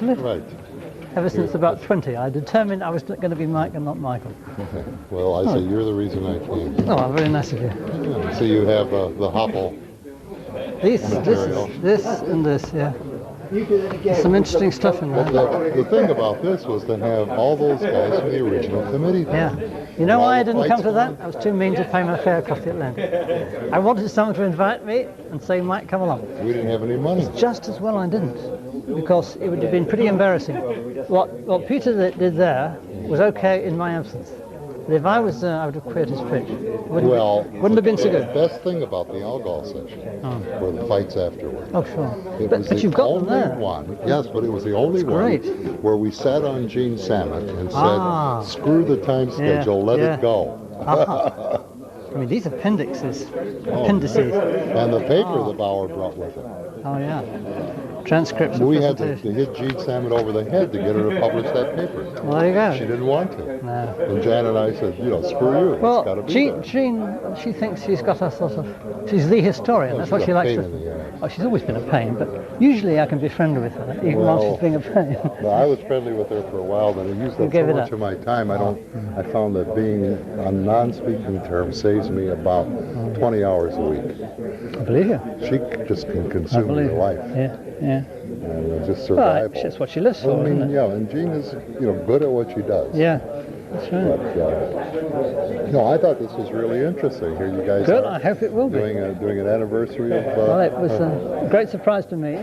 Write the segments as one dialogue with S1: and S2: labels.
S1: actually.
S2: Right.
S1: Ever since about 20, I determined I was going to be Mike and not Michael.
S2: Well, I say you're the reason I came.
S1: Oh, very nice of you.
S2: Yeah. So you have the Hopple.
S1: This and this, yeah. There's some interesting stuff in there.
S2: The thing about this was to have all those guys from the original committee.
S1: Yeah. You know why I didn't come to that? I was too mean to pay my fare across the Atlantic. I wanted someone to invite me and say, Mike, come along.
S2: We didn't have any money.
S1: Just as well I didn't, because it would have been pretty embarrassing. What Peter did there was okay in my absence. But if I was there, I would have quit his pitch. Wouldn't have been so good.
S2: The best thing about the ALGOL session were the fights afterward.
S1: Oh, sure.
S2: But
S1: you've got them there.
S2: One. Yes, but it was the only one where we sat on Gene Samet and said, screw the time schedule, let it go.
S1: I mean, these appendices.
S2: And the paper the Bauer brought with him.
S1: Oh, yeah. Transcripts.
S2: We had to hit Gene Samet over the head to get her to publish that paper.
S1: Well, there you go.
S2: She didn't want to.
S1: No.
S2: And Jan and I said, screw you.
S1: Well,
S2: it's got to be
S1: Jean, she thinks she's got a sort of, she's the historian. That's what she likes to. Oh, she's always been a pain, but usually I can be friendly with her, even while she's being a pain.
S2: No, I was friendly with her for a while, but I used up so much of my time. I found that being on non-speaking terms saves me about 20 hours a week.
S1: I believe you.
S2: She just can consume your life.
S1: Yeah.
S2: And just survival.
S1: Well, that's what she lives for, isn't it?
S2: Yeah, and Jean is, good at what she does.
S1: Yeah, that's right.
S2: But, I thought this was really interesting. Here you guys
S1: Good,
S2: are
S1: I hope it will
S2: doing an anniversary of...
S1: well, it was a great surprise to me,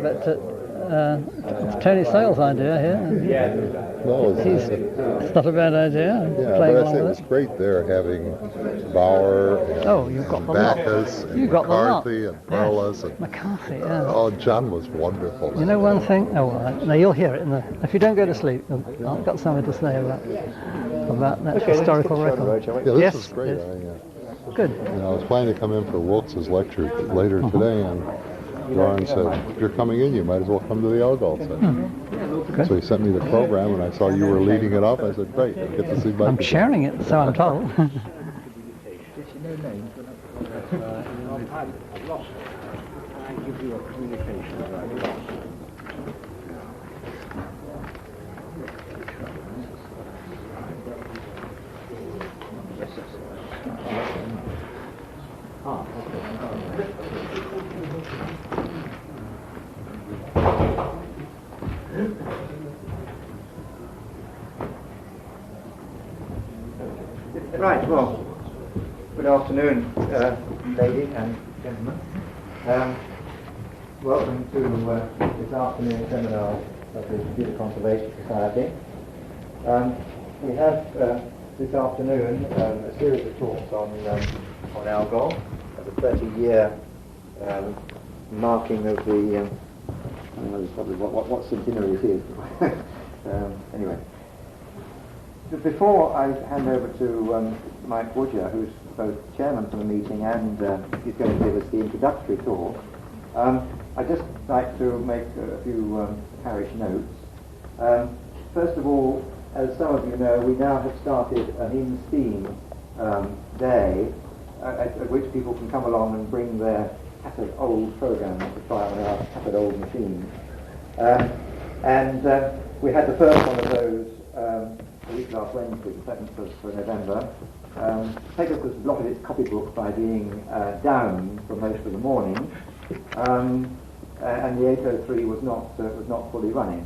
S1: but it's Tony Sale's idea here.
S2: No,
S1: it's not a bad idea.
S2: Yeah, but I say it was great there having Bauer and Bacchus and McCarthy and Perlis. And
S1: McCarthy, yeah.
S2: Oh, John was wonderful.
S1: You know one thing? Oh, no, you'll hear it. If you don't go to sleep, I've got something to say about that historical record.
S2: Yeah, this is great.
S1: Good.
S2: I was planning to come in for Wilkes' lecture later today, and Doran said, if you're coming in, you might as well come to the ALGOL session. So he sent me the program, and I saw you were leading it up. I said, great, I get to see Mike.
S1: I'm chairing it, so I'm told.
S3: Right, well, good afternoon, ladies and gentlemen. Welcome to this afternoon seminar of the Computer Conservation Society. We have this afternoon a series of talks on ALGOL, the 30-year marking of the, probably what centenary it is. Anyway. Before I hand over to Mike Woodger, who's both chairman for the meeting and he's going to give us the introductory talk, I'd just like to make a few parish notes. First of all, as some of you know, we now have started an in-steam day at which people can come along and bring their tattered old programs to try on our tattered old machines. And we had the first one of those a week last Wednesday, the 7th of November. Pegasus has blotted its copybook by being down for most of the morning, and the 803 was not fully running.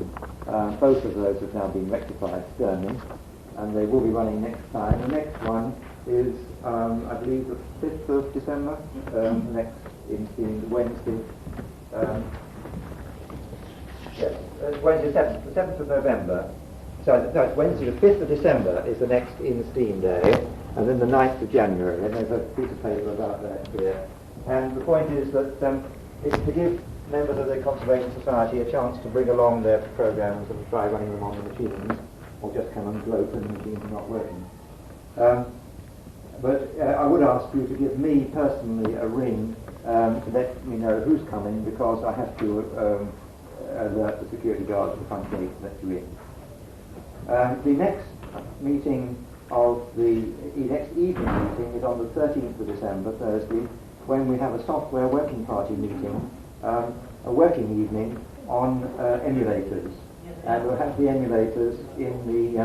S3: Both of those have now been rectified sternly, and they will be running next time. The next one is, I believe, the 5th of December, next in Wednesday. Wednesday, the 7th of November. So no, it's Wednesday, the 5th of December is the next in-steam day, and then the 9th of January, and there's a piece of paper about that here. And the point is that it's to give members of the Conservation Society a chance to bring along their programs and try running them on the machines, or just come and gloat and the machines are not working. But I would ask you to give me personally a ring to let me know who's coming, because I have to alert the security guards at the front gate to let you in. The next meeting of the next evening meeting is on the 13th of December, Thursday, when we have a software working party meeting, a working evening on emulators. and we'll have the emulators in the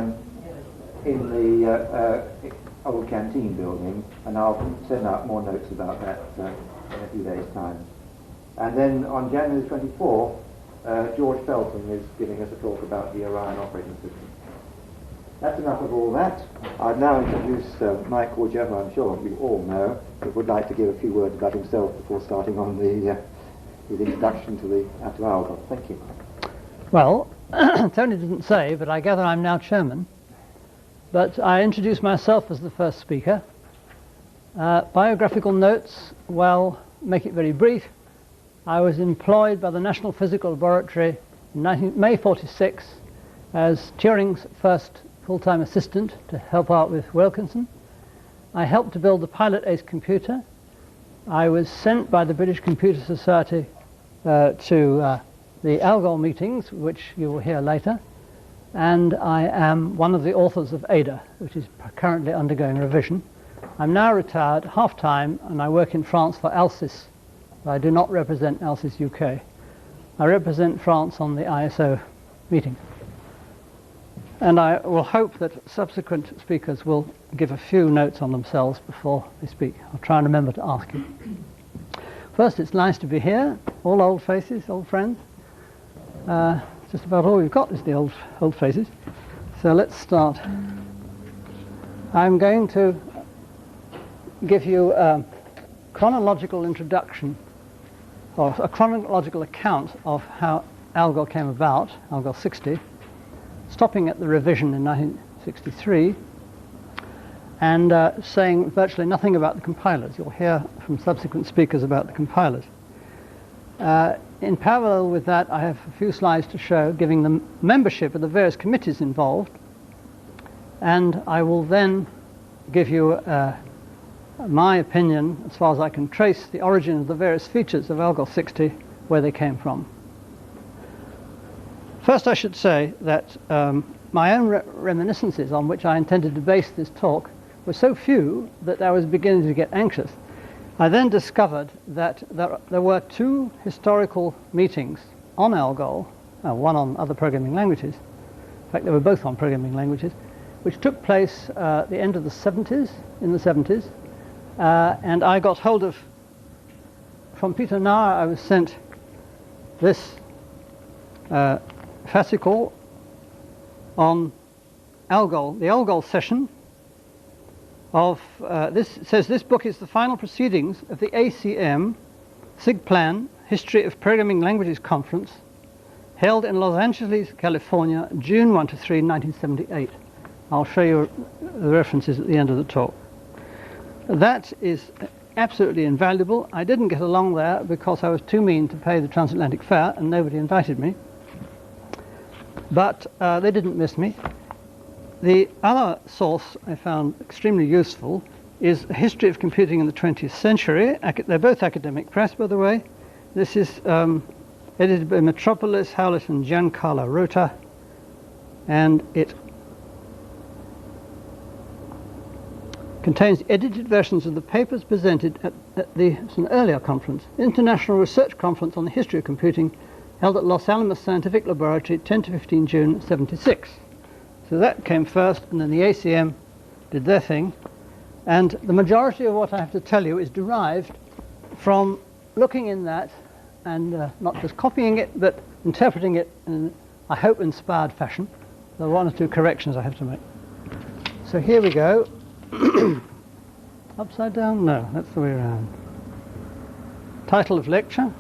S3: old canteen building, and I'll send out more notes about that in a few days' time. And then on January 24th, George Felton is giving us a talk about the Orion operating system. That's enough of all that. I'd now introduce Mike Woodger, who I'm sure you all know, but would like to give a few words about himself before starting on his introduction to ALGOL. Thank you.
S1: Well, Tony didn't say, but I gather I'm now chairman. But I introduced myself as the first speaker. Biographical notes, well, make it very brief. I was employed by the National Physical Laboratory in May 46 as Turing's first full-time assistant to help out with Wilkinson. I helped to build the Pilot Ace computer. I was sent by the British Computer Society to the ALGOL meetings, which you will hear later. And I am one of the authors of Ada, which is currently undergoing revision. I'm now retired half-time, and I work in France for ALSYS. I do not represent ALSYS UK. I represent France on the ISO meeting. And I will hope that subsequent speakers will give a few notes on themselves before they speak. I'll try and remember to ask you. First, it's nice to be here. All old faces, old friends. Just about all we've got is the old faces. So let's start. I'm going to give you a chronological introduction, or a chronological account of how ALGOL came about, ALGOL 60, stopping at the revision in 1963, and saying virtually nothing about the compilers. You'll hear from subsequent speakers about the compilers. In parallel with that, I have a few slides to show giving the membership of the various committees involved, and I will then give you my opinion, as far as I can trace the origin of the various features of ALGOL 60, where they came from. First, I should say that my own reminiscences on which I intended to base this talk were so few that I was beginning to get anxious. I then discovered that there were two historical meetings on ALGOL, one on other programming languages. In fact, they were both on programming languages, which took place at the end of the 70s, and I got hold of, from Peter Nahr, I was sent this fascicle on ALGOL, the ALGOL session of, this says this book is the final proceedings of the ACM SIGPLAN History of Programming Languages Conference held in Los Angeles, California, June 1 to 3, 1978. I'll show you the references at the end of the talk. That is absolutely invaluable. I didn't get along there because I was too mean to pay the transatlantic fare and nobody invited me. But they didn't miss me. The other source I found extremely useful is A History of Computing in the 20th Century. They're both academic press, by the way. This is edited by Metropolis, Howlett, and Giancarlo Rota, and it contains edited versions of the papers presented at it's an earlier conference, International Research Conference on the History of Computing, held at Los Alamos Scientific Laboratory, 10 to 15 June 76. So that came first, and then the ACM did their thing. And the majority of what I have to tell you is derived from looking in that and not just copying it, but interpreting it in, I hope, inspired fashion. There are one or two corrections I have to make. So here we go. Upside down? No, that's the way around. Title of lecture.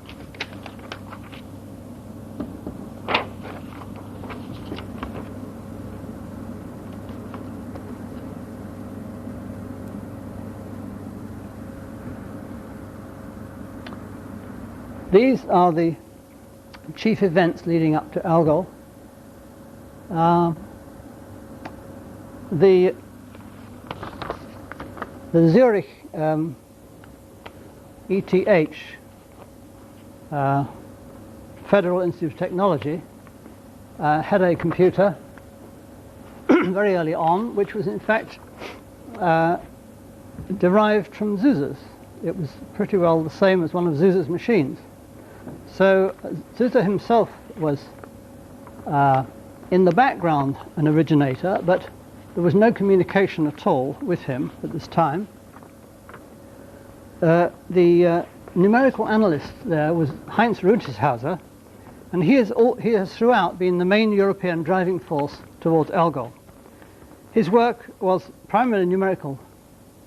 S1: These are the chief events leading up to ALGOL. The Zurich ETH Federal Institute of Technology had a computer very early on, which was in fact derived from Zuse's. It was pretty well the same as one of Zuse's machines. So Zuse himself was in the background an originator, but there was no communication at all with him at this time. The numerical analyst there was Heinz Rütishauser, and he has throughout been the main European driving force towards ALGOL. His work was primarily numerical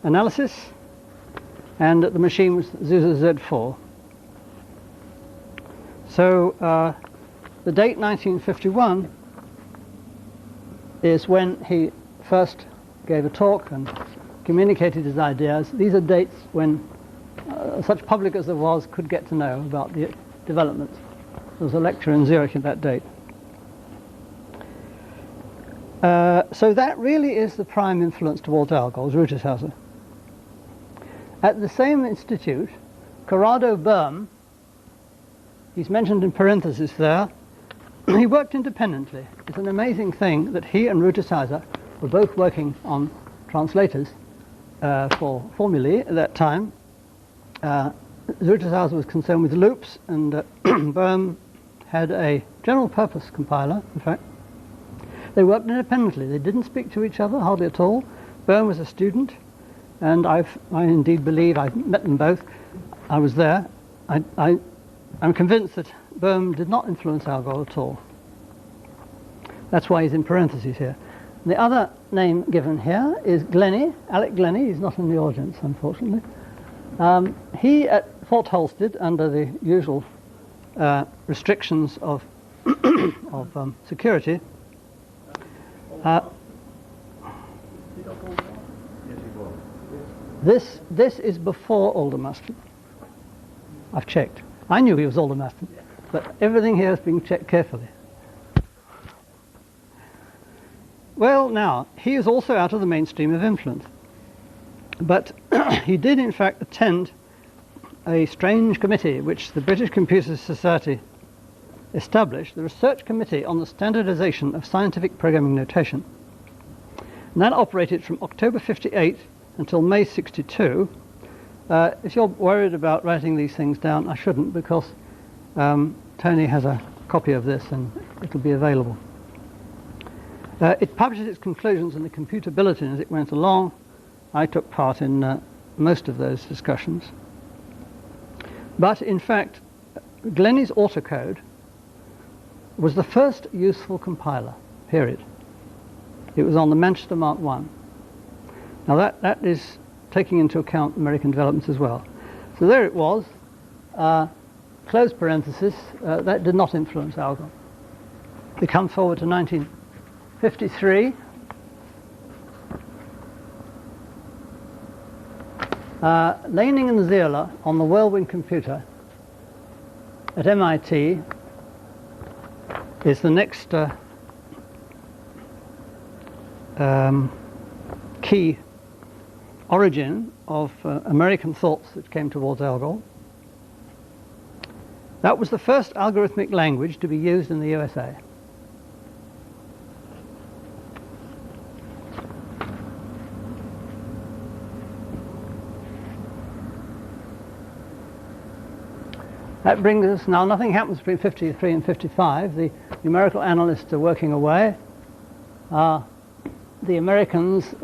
S1: analysis, and the machine was SUSE Z4. So the date 1951 is when he first gave a talk and communicated his ideas. These are dates when such public as there was could get to know about the development. There was a lecture in Zurich at that date. So that really is the prime influence towards ALGOL, Rütishauser. At the same institute, Corrado Böhm, he's mentioned in parentheses there, he worked independently. It's an amazing thing that he and Rütishauser were both working on translators for formulae at that time. Rütishauser was concerned with loops, and Böhm had a general purpose compiler, in fact. They worked independently. They didn't speak to each other, hardly at all. Böhm was a student, and I indeed believe I've met them both. I was there. I'm convinced that Böhm did not influence ALGOL at all. That's why he's in parentheses here. The other name given here is Glenny, Alec Glenny. He's not in the audience, unfortunately. He, at Fort Holsted, under the usual restrictions of, security, this is before Aldermaston. I've checked. I knew he was Aldermaston, but everything here is being checked carefully. Well, now, he is also out of the mainstream of influence. But he did, in fact, attend a strange committee which the British Computer Society established, the Research Committee on the Standardization of Scientific Programming Notation. And that operated from October 58 until May 62. If you're worried about writing these things down, I shouldn't, because Tony has a copy of this and it'll be available. It published its conclusions in the Computer Bulletin as it went along. I took part in most of those discussions. But in fact, Glenny's autocode was the first useful compiler, period. It was on the Manchester Mark I. Now that is taking into account American developments as well. So there it was, close parenthesis, that did not influence ALGOL. We come forward to 1953. Laning and Zierler on the Whirlwind computer at MIT is the next key origin of American thoughts that came towards ALGOL. That was the first algorithmic language to be used in the USA. That brings us now, nothing happens between 53 and 55. The numerical analysts are working away. The Americans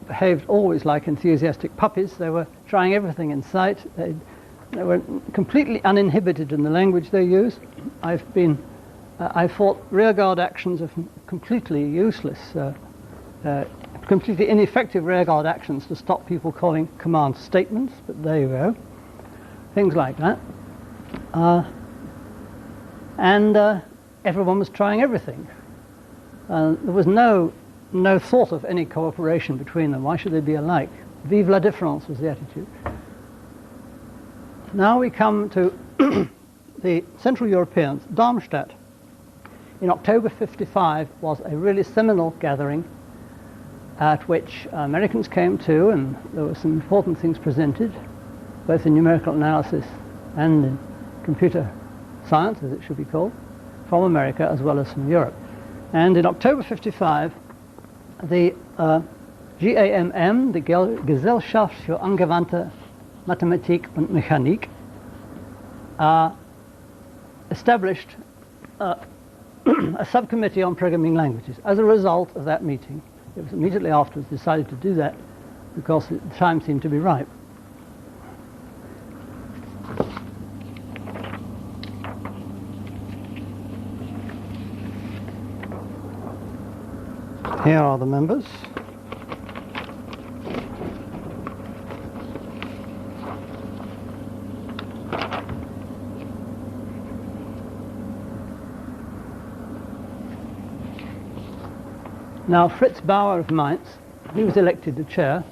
S1: behaved always like enthusiastic puppies. They were trying everything in sight. They were completely uninhibited in the language they used. I fought rearguard actions of completely useless, completely ineffective rearguard actions to stop people calling commands statements, but there you go. Things like that. And everyone was trying everything. There was no thought of any cooperation between them. Why should they be alike? Vive la différence was the attitude. Now we come to the Central Europeans. Darmstadt, in October 55, was a really seminal gathering at which Americans came to, and there were some important things presented, both in numerical analysis and in computer science, as it should be called, from America as well as from Europe. And in October 55, the GAMM, the Gesellschaft für angewandte Mathematik und Mechanik, established a subcommittee on programming languages. As a result of that meeting, it was immediately afterwards decided to do that because the time seemed to be ripe. Here are the members. Now, Fritz Bauer of Mainz, he was elected the chair.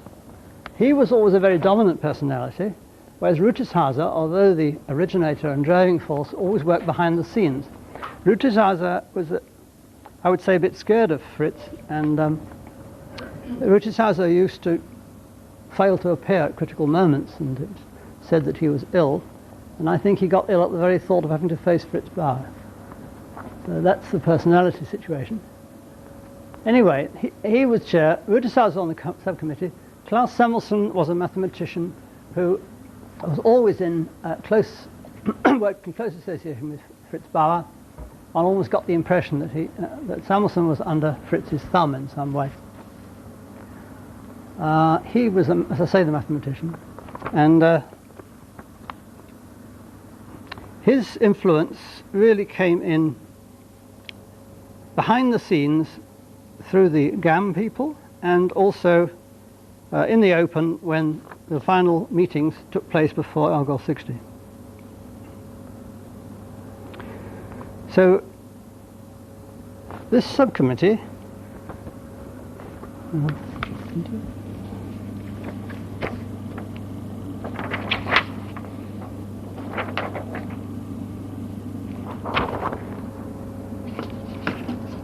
S1: He was always a very dominant personality, whereas Rüteshauser, although the originator and driving force, always worked behind the scenes. Rüteshauser was, I would say, a bit scared of Fritz, and Rüteshauser used to fail to appear at critical moments, and it said that he was ill, and I think he got ill at the very thought of having to face Fritz Bauer. So that's the personality situation. Anyway, he was chair, Rüteshauser on the subcommittee. Klaus Samuelson was a mathematician who was always in worked in close association with Fritz Bauer. I almost got the impression that that Samuelson was under Fritz's thumb in some way. He was, as I say, the mathematician, and his influence really came in behind the scenes through the GAM people, and also in the open when the final meetings took place before ALGOL 60. So this subcommittee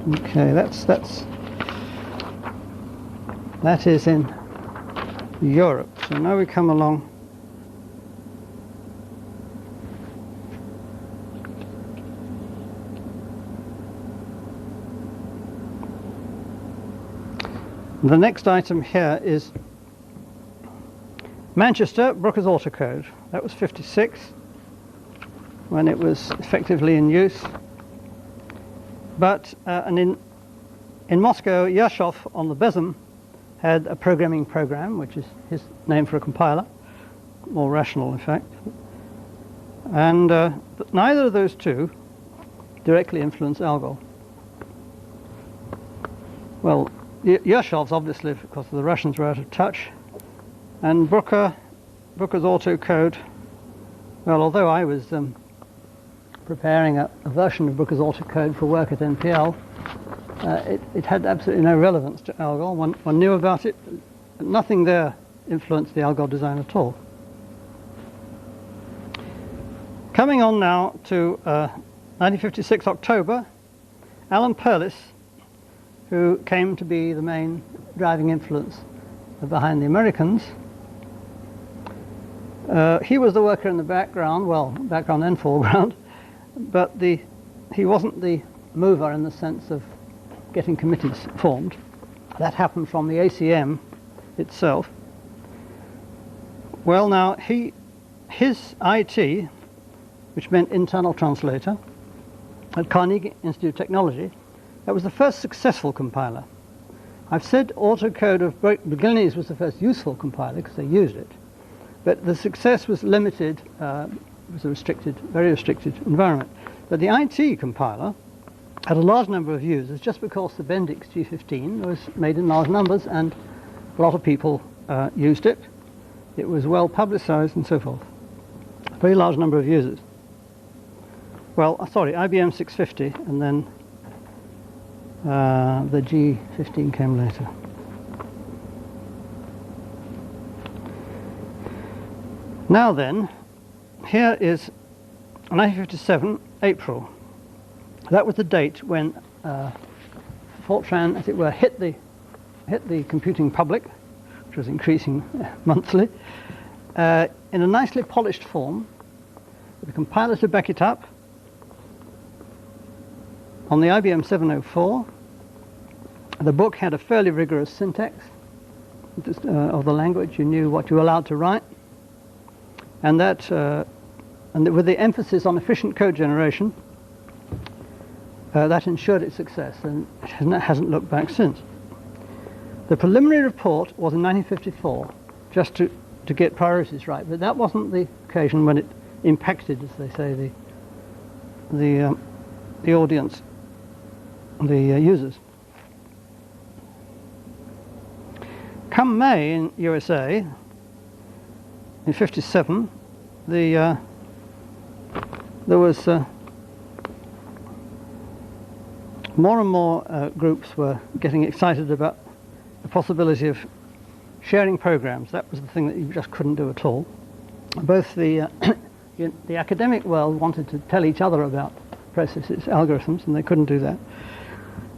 S1: okay, that is in Europe. So now we come along the next item here is Manchester, Brooker's Autocode. That was 56 when it was effectively in use. But and in Moscow, Yashov on the Besem had a programming program, which is his name for a compiler, more rational in fact. And but neither of those two directly influence ALGOL. Well, Yashov's obviously because the Russians were out of touch, and Brooker's Autocode, well, although I was preparing a version of Brooker's Autocode for work at NPL, it had absolutely no relevance to ALGOL. One knew about it, but nothing there influenced the ALGOL design at all. Coming on now to 1956 October, Alan Perlis, who came to be the main driving influence behind the Americans. He was the worker in the background, well, background and foreground, but he wasn't the mover in the sense of getting committees formed. That happened from the ACM itself. Well, now, his IT, which meant internal translator, at Carnegie Institute of Technology, that was the first successful compiler. I've said Autocode of Beginnings was the first useful compiler because they used it, but the success was limited, it was a restricted, very restricted environment. But the IT compiler had a large number of users just because the Bendix G15 was made in large numbers and a lot of people used it. It was well publicized and so forth. A very large number of users. Well, sorry, IBM 650, and then the G15 came later. Now then, here is 1957, April. That was the date when Fortran, as it were, hit the computing public, which was increasing monthly, in a nicely polished form, with a compiler to back it up, on the IBM 704. The book had a fairly rigorous syntax of the language. You knew what you were allowed to write, and that, and with the emphasis on efficient code generation. that ensured its success, and it hasn't looked back since. The preliminary report was in 1954, just to get priorities right, but that wasn't the occasion when it impacted, as they say, the audience, the users. Come May in USA, in '57, there was more and more groups were getting excited about the possibility of sharing programs. That was the thing that you just couldn't do at all. Both the academic world wanted to tell each other about processes, algorithms, and they couldn't do that.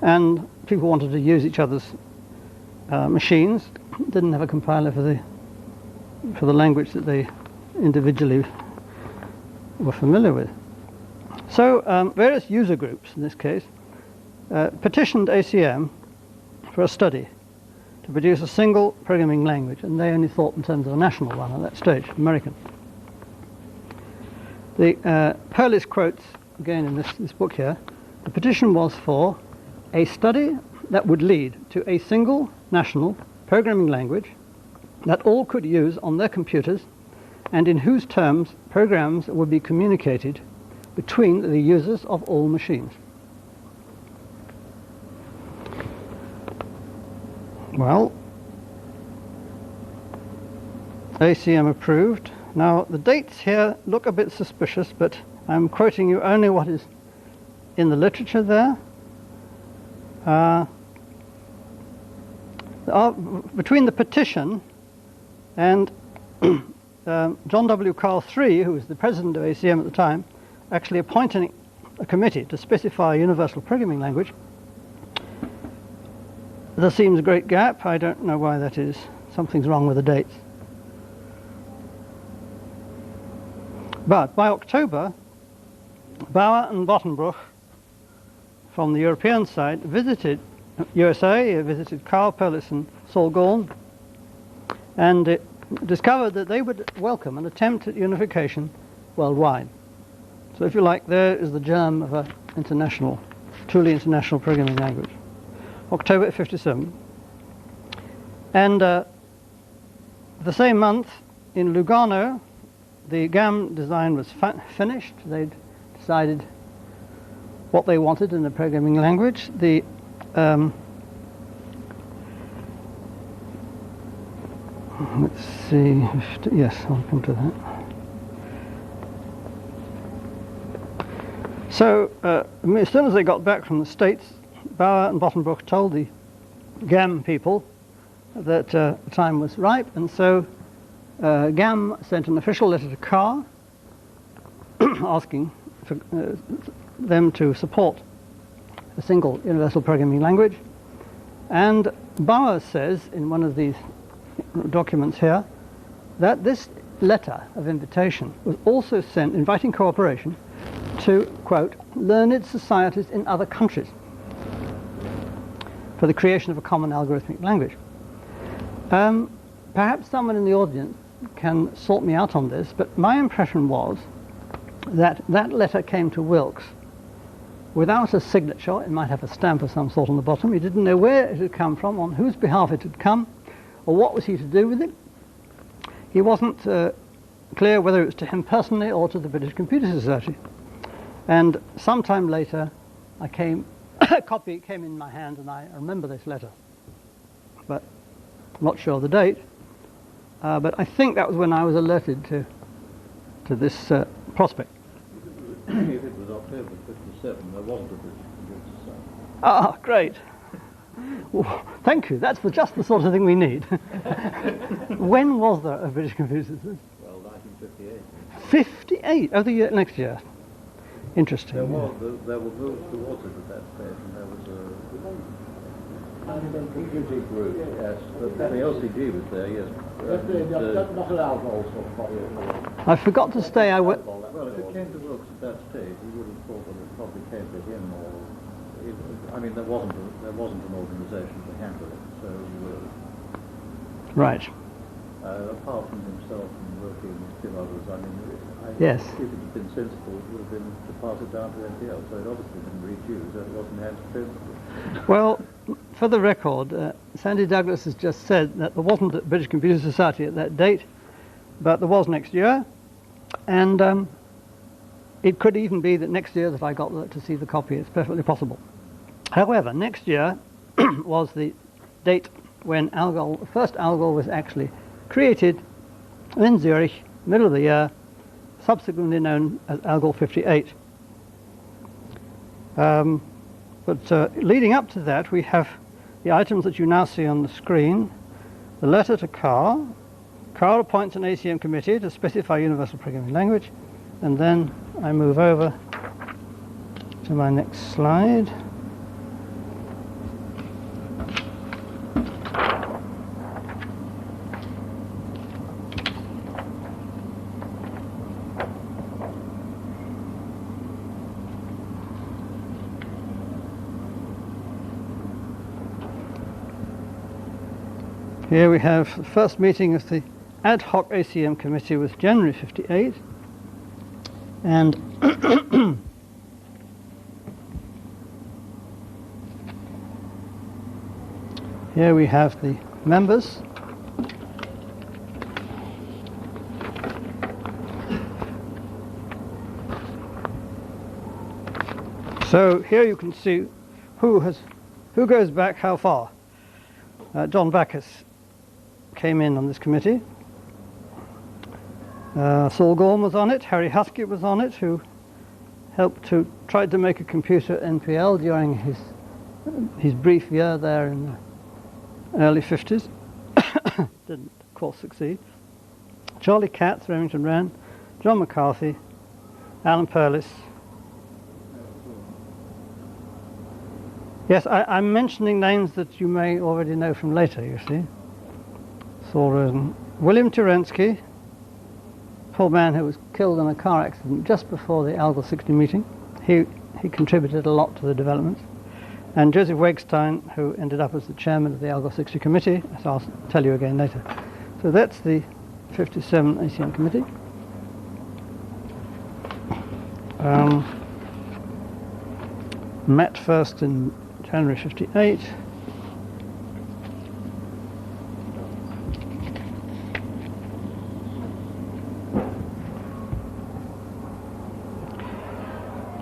S1: And people wanted to use each other's machines, didn't have a compiler for the language that they individually were familiar with. So various user groups, in this case, petitioned ACM for a study to produce a single programming language, and they only thought in terms of a national one at that stage, American. The Perlis quotes, again in this book here, the petition was for a study that would lead to a single national programming language that all could use on their computers and in whose terms programs would be communicated between the users of all machines. Well, ACM approved. Now, the dates here look a bit suspicious, but I'm quoting you only what is in the literature there. Between the petition and John W. Carl III, who was the president of ACM at the time, actually appointing a committee to specify a universal programming language, there seems a great gap. I don't know why that is. Something's wrong with the dates. But by October, Bauer and Bottenbruch from the European side visited USA, visited Carl Perlis and Saul Gorn, and discovered that they would welcome an attempt at unification worldwide. So if you like, there is the germ of an international, truly international programming language. October '57. And the same month in Lugano, the GAM design was finished. They'd decided what they wanted in the programming language. The let's see. Yes, I'll come to that. So as soon as they got back from the States, Bauer and Bottenbruch told the GAM people that the time was ripe, and so GAM sent an official letter to Carr asking for them to support a single universal programming language. And Bauer says in one of these documents here that this letter of invitation was also sent inviting cooperation to, quote, learned societies in other countries for the creation of a common algorithmic language. Perhaps someone in the audience can sort me out on this, but my impression was that that letter came to Wilkes without a signature. It might have a stamp of some sort on the bottom. He didn't know where it had come from, on whose behalf it had come, or what was he to do with it. He wasn't clear whether it was to him personally or to the British Computer Society. And sometime later, a copy came in my hand, and I remember this letter, but I'm not sure of the date. But I think that was when I was alerted to this prospect.
S4: If it was October '57, there wasn't a British Computer Society.
S1: Ah, great. Well, thank you. That's just the sort of thing we need. When was there a British Computer Society?
S4: Well, 1958.
S1: 58? Oh, the year, next year. Interesting.
S4: There were moves towards it at that stage, and there was a computing group, yes. The LCG was there, yes.
S5: Not an ALGOL sort of body.
S1: I forgot to say I went.
S4: Well, if it came to Wilkes at that stage, he would have thought that it probably came to him, or I mean, there wasn't an organisation to handle it, so.
S1: Right.
S4: apart from himself and working with two others, I mean,
S1: Yes.
S4: if it had been sensible, it would have been to pass it down to anybody else. So it obviously didn't reach you, so it wasn't as sensible.
S1: Well, for the record, Sandy Douglas has just said that there wasn't a British Computer Society at that date, but there was next year, and it could even be that next year that I got to see the copy. It's perfectly possible. However, next year was the date when ALGOL, the first ALGOL was actually created in Zurich, middle of the year, subsequently known as ALGOL 58. But leading up to that, we have the items that you now see on the screen. The letter to Carl. Carl appoints an ACM committee to specify universal programming language. And then I move over to my next slide. Here we have the first meeting of the ad hoc ACM committee was January 58, and here we have the members. So here you can see who goes back how far. John Backus came in on this committee. Saul Gorm was on it. Harry Huskett was on it, who helped tried to make a computer NPL during his brief year there in the early 50s. Didn't, of course, succeed. Charlie Katz, Remington Wren, John McCarthy, Alan Perlis. Yes, I'm mentioning names that you may already know from later, you see. Saul Rosen. William Terensky, poor man who was killed in a car accident just before the ALGOL 60 meeting. He contributed a lot to the developments. And Joseph Wegstein, who ended up as the chairman of the ALGOL 60 committee, as I'll tell you again later. So that's the 57 ACM committee. Met first in January 58.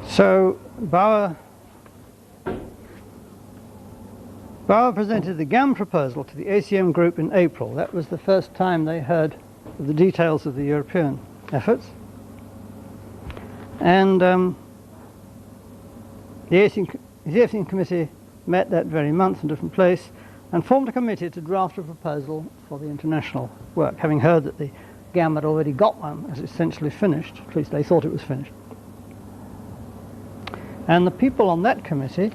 S1: So Bauer presented the GAM proposal to the ACM group in April. That was the first time they heard of the details of the European efforts. And the ACM committee met that very month in a different place and formed a committee to draft a proposal for the international work, having heard that the GAM had already got one as essentially finished. At least they thought it was finished. And the people on that committee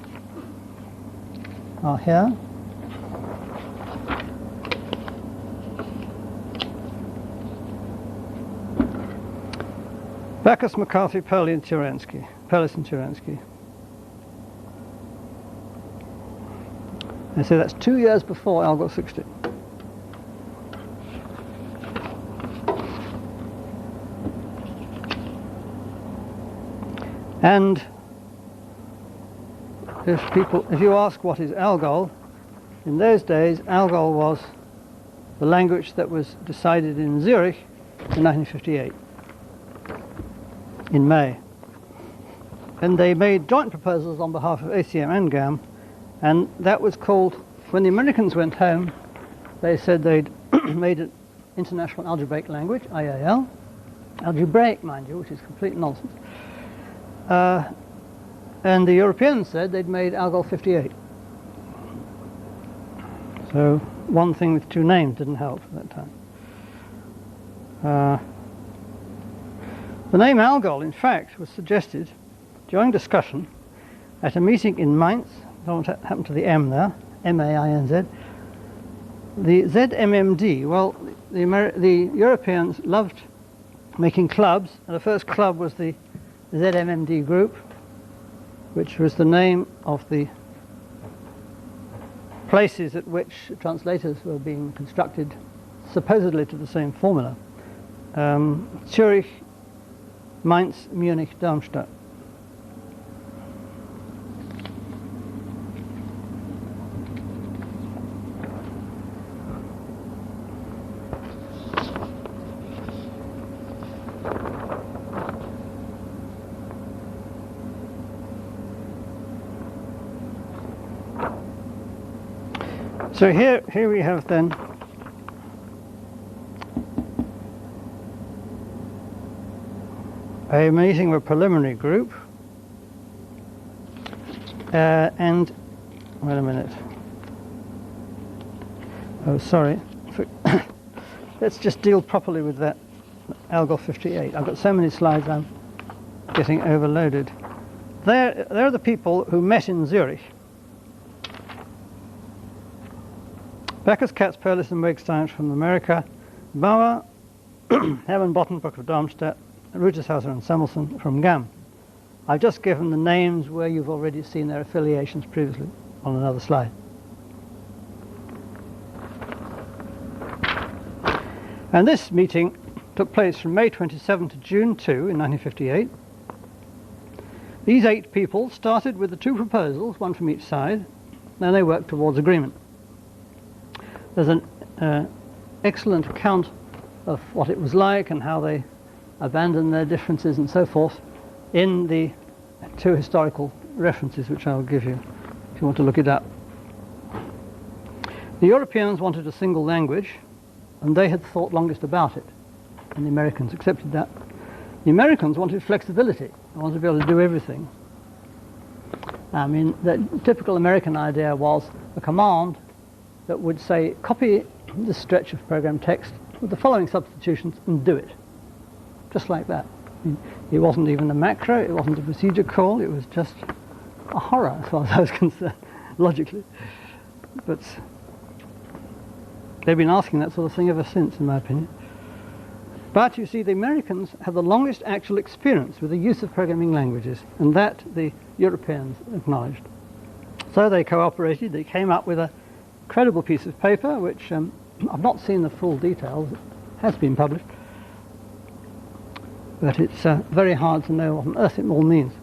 S1: are here. Backus, McCarthy, Perlis and Terensky. I say that's 2 years before ALGOL 60. And if you ask what is ALGOL, in those days ALGOL was the language that was decided in Zurich in 1958, in May. And they made joint proposals on behalf of ACM and GAM, and that was called, when the Americans went home, they said they'd made an international algebraic language, IAL, algebraic, mind you, which is complete nonsense. And the Europeans said they'd made ALGOL 58. So one thing with two names didn't help at that time. The name ALGOL, in fact, was suggested during discussion at a meeting in Mainz. Don't know what happened to the M there, M-A-I-N-Z. The ZMMD, well, the Europeans loved making clubs, and the first club was the ZMMD group, which was the name of the places at which translators were being constructed supposedly to the same formula. Zurich, Mainz, Munich, Darmstadt. So here we have then a meeting of a preliminary group, and wait a minute. Oh, sorry. Let's just deal properly with that ALGOL 58. I've got so many slides, I'm getting overloaded. There are the people who met in Zurich. Beckers, Katz, Perlis and Wegstein from America, Bauer, Hermann Bottenbrock of Darmstadt, Rutershauser and Samuelson from GAM. I've just given the names where you've already seen their affiliations previously on another slide. And this meeting took place from May 27 to June 2 in 1958. These 8 people started with the 2 proposals, one from each side, then they worked towards agreement. There's an excellent account of what it was like and how they abandoned their differences and so forth in the 2 historical references which I'll give you if you want to look it up. The Europeans wanted a single language, and they had thought longest about it, and the Americans accepted that. The Americans wanted flexibility. They wanted to be able to do everything. I mean, the typical American idea was a command that would say, copy this stretch of program text with the following substitutions and do it. Just like that. It wasn't even a macro, it wasn't a procedure call, it was just a horror as far as I was concerned, logically. But they've been asking that sort of thing ever since, in my opinion. But you see, the Americans have the longest actual experience with the use of programming languages, and that the Europeans acknowledged. So they cooperated, they came up with a credible piece of paper, which I've not seen the full details, it has been published, but it's very hard to know what on earth it all means.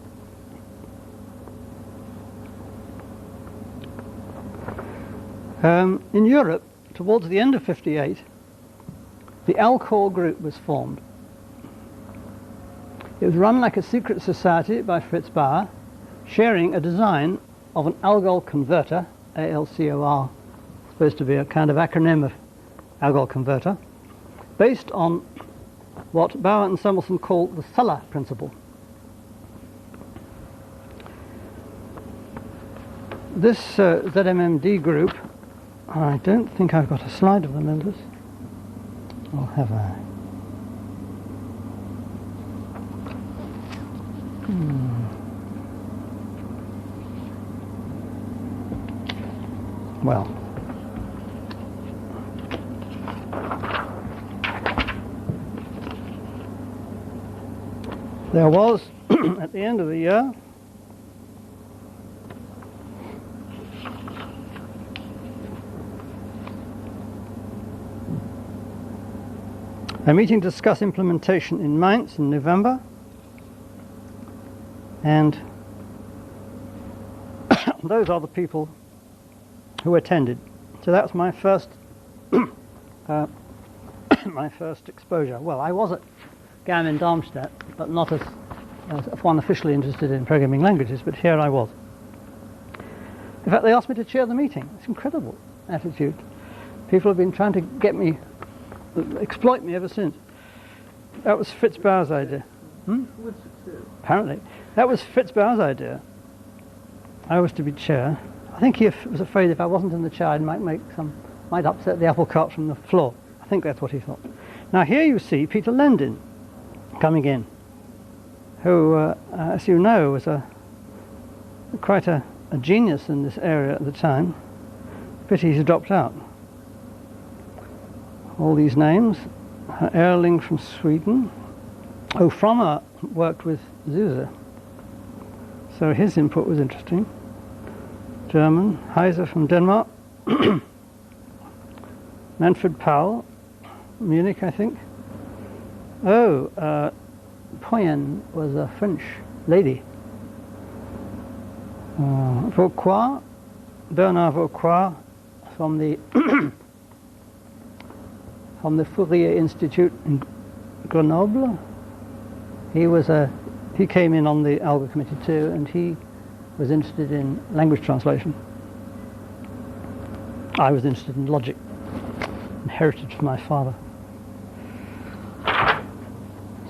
S1: In Europe, towards the end of '58, the ALGOL group was formed. It was run like a secret society by Fritz Bauer, sharing a design of an ALGOL converter, ALCOR, supposed to be a kind of acronym of ALGOL converter, based on what Bauer and Samuelson call the Sulla principle. This ZMMD group, I don't think I've got a slide of the members, or have I? Well, there was, at the end of the year, a meeting to discuss implementation in Mainz in November, and those are the people who attended. So that's my first my first exposure. Well, I was at GAM in Darmstadt, but not as one officially interested in programming languages, but here I was. In fact, they asked me to chair the meeting. It's incredible attitude. People have been trying to get me, exploit me ever since. That was Fritz Bauer's idea. Apparently. That was Fritz Bauer's idea. I was to be chair. I think he was afraid if I wasn't in the chair, I might upset the apple cart from the floor. I think that's what he thought. Now here you see Peter Lendin coming in, who, as you know, was quite a genius in this area at the time. Pity he's dropped out. All these names. Erling from Sweden. Oh, Frommer worked with Zuse, so his input was interesting. German. Heiser from Denmark. Manfred Powell, Munich, I think. Oh, Poyen was a French lady. Vauquois, Bernard Vauquois, from the from the Fourier Institute in Grenoble. He came in on the ALGOL committee too, and he was interested in language translation. I was interested in logic, inherited from my father.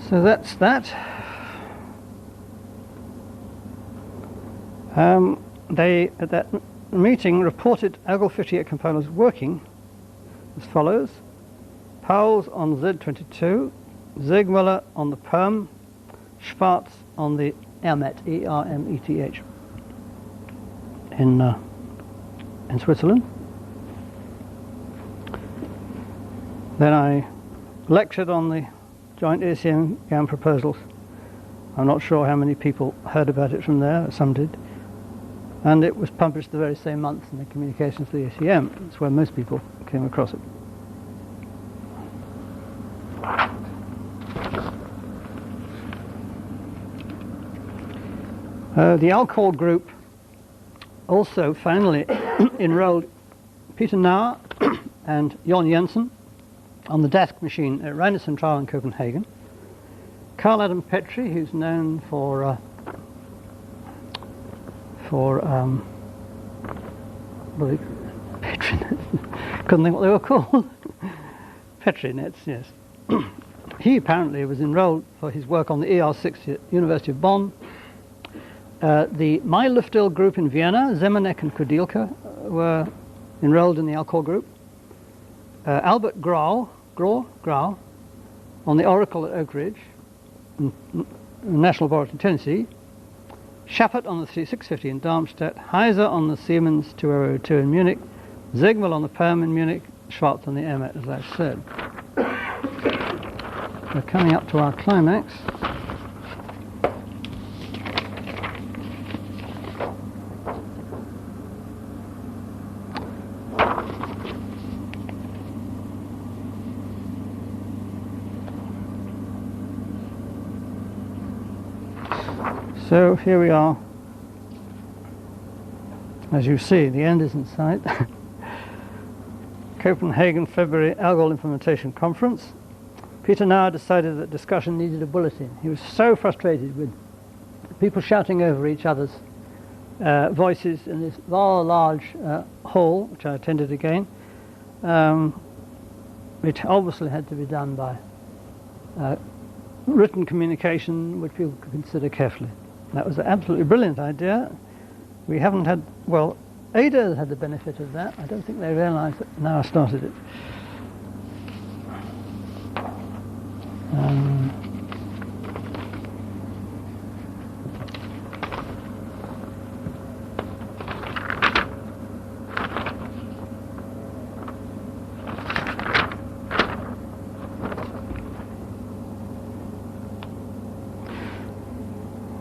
S1: So that's that. They, at that meeting, reported ALGOL 58 compilers working as follows: Pauls on Z22, Zegmüller on the Perm, Schwarz on the ERMET, E-R-M-E-T-H, in Switzerland. Then I lectured on the joint ACM GAM proposals. I'm not sure how many people heard about it from there, some did. And it was published the very same month in the Communications for the ACM. That's where most people came across it. The ALGOL group also finally enrolled Peter Nauer and Jon Jensen on the desk machine at Reine Central in Copenhagen. Carl Adam Petrie, who's known for Petrinets. Couldn't think what they were called. Petrinets, yes. He apparently was enrolled for his work on the ER6 at University of Bonn. The My Luftil group in Vienna, Zemanek and Kudilka, were enrolled in the ALGOL group. Albert Grau on the Oracle at Oak Ridge, National Laboratory in Tennessee. Schappert on the 650 in Darmstadt, Heiser on the Siemens 2002 in Munich, Zegmüller on the Perm in Munich, Schwarz on the ERMET, as I said. We're coming up to our climax. So here we are. As you see, the end is in sight. Copenhagen, February, ALGOL Implementation Conference. Peter Nauer decided that discussion needed a bulletin. He was so frustrated with people shouting over each other's voices in this rather large hall, which I attended again, which obviously had to be done by written communication, which people could consider carefully. That was an absolutely brilliant idea. We haven't had, well, Ada had the benefit of that. I don't think they realised that Nauer started it.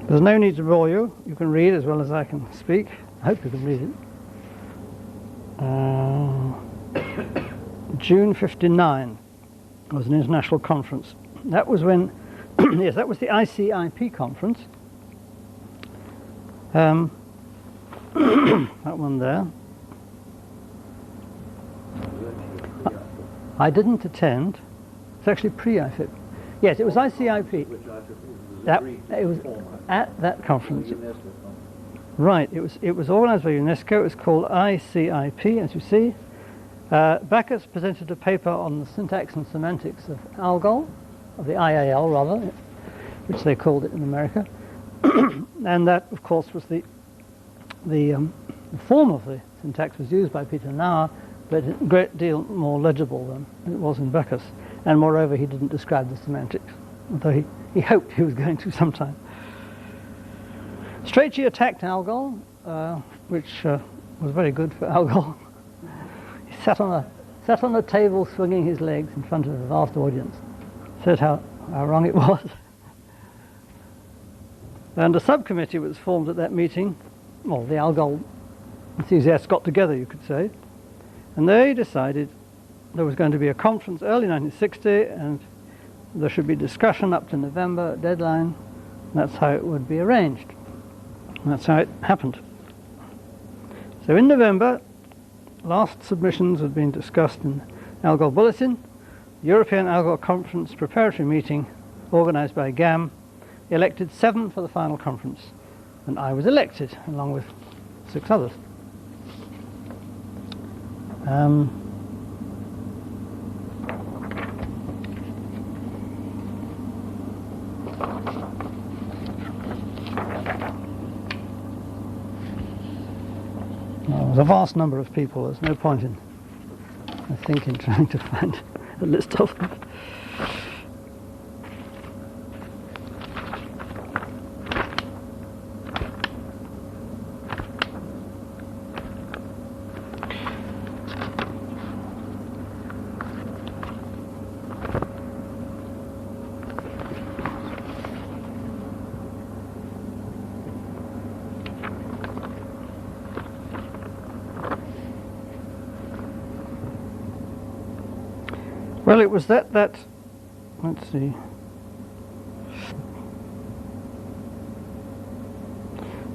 S1: There's no need to bore you. You can read as well as I can speak. I hope you can read it. June 59 was an international conference. That was when, yes, that was the ICIP conference. That one there. I didn't attend. It's actually pre-IFIP. Yes, it was ICIP. It was at that conference. Right, it was organised by UNESCO. It was called ICIP, as you see. Backus presented a paper on the syntax and semantics of ALGOL, of the IAL rather, which they called it in America. And that, of course, was the form of the syntax was used by Peter Nauer, but a great deal more legible than it was in Backus. And moreover, he didn't describe the semantics, although he hoped he was going to sometime. Strachey attacked ALGOL, which was very good for ALGOL. He sat on a table swinging his legs in front of a vast audience, said how wrong it was. And a subcommittee was formed at that meeting. Well, the ALGOL enthusiasts got together, you could say, and they decided there was going to be a conference early 1960, and there should be discussion up to November deadline. That's how it would be arranged. And that's how it happened. So in November, last submissions had been discussed in ALGOL Bulletin, European ALGOL Conference preparatory meeting organised by GAM, elected 7 for the final conference, and I was elected along with 6 others. There's a vast number of people. There's no point in, I think, in trying to find a list of them. Well, it was that, let's see.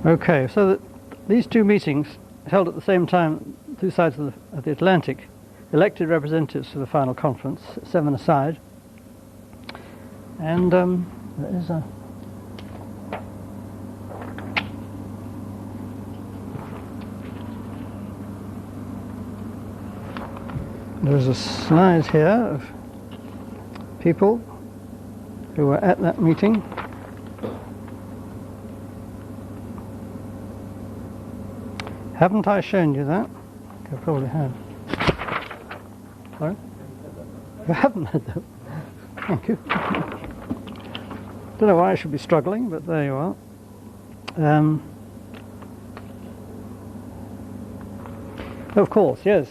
S1: Okay, so that these 2 meetings held at the same time, 2 sides of the Atlantic, elected representatives for the final conference, 7 aside. And there is a... There's a slide here of people who were at that meeting. Haven't I shown you that? I probably have. Sorry? You haven't had that. Thank you. Don't know why I should be struggling, but there you are. Of course, yes.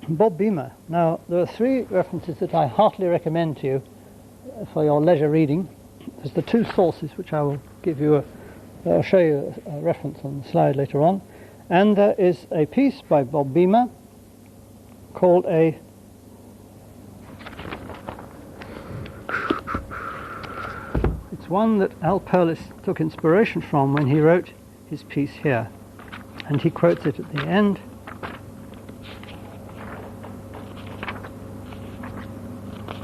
S1: Bob Beamer. Now, there are 3 references that I heartily recommend to you for your leisure reading. There's the 2 sources, which I will give you I'll show you a reference on the slide later on. And there is a piece by Bob Beamer called It's one that Al Perlis took inspiration from when he wrote his piece here. And he quotes it at the end.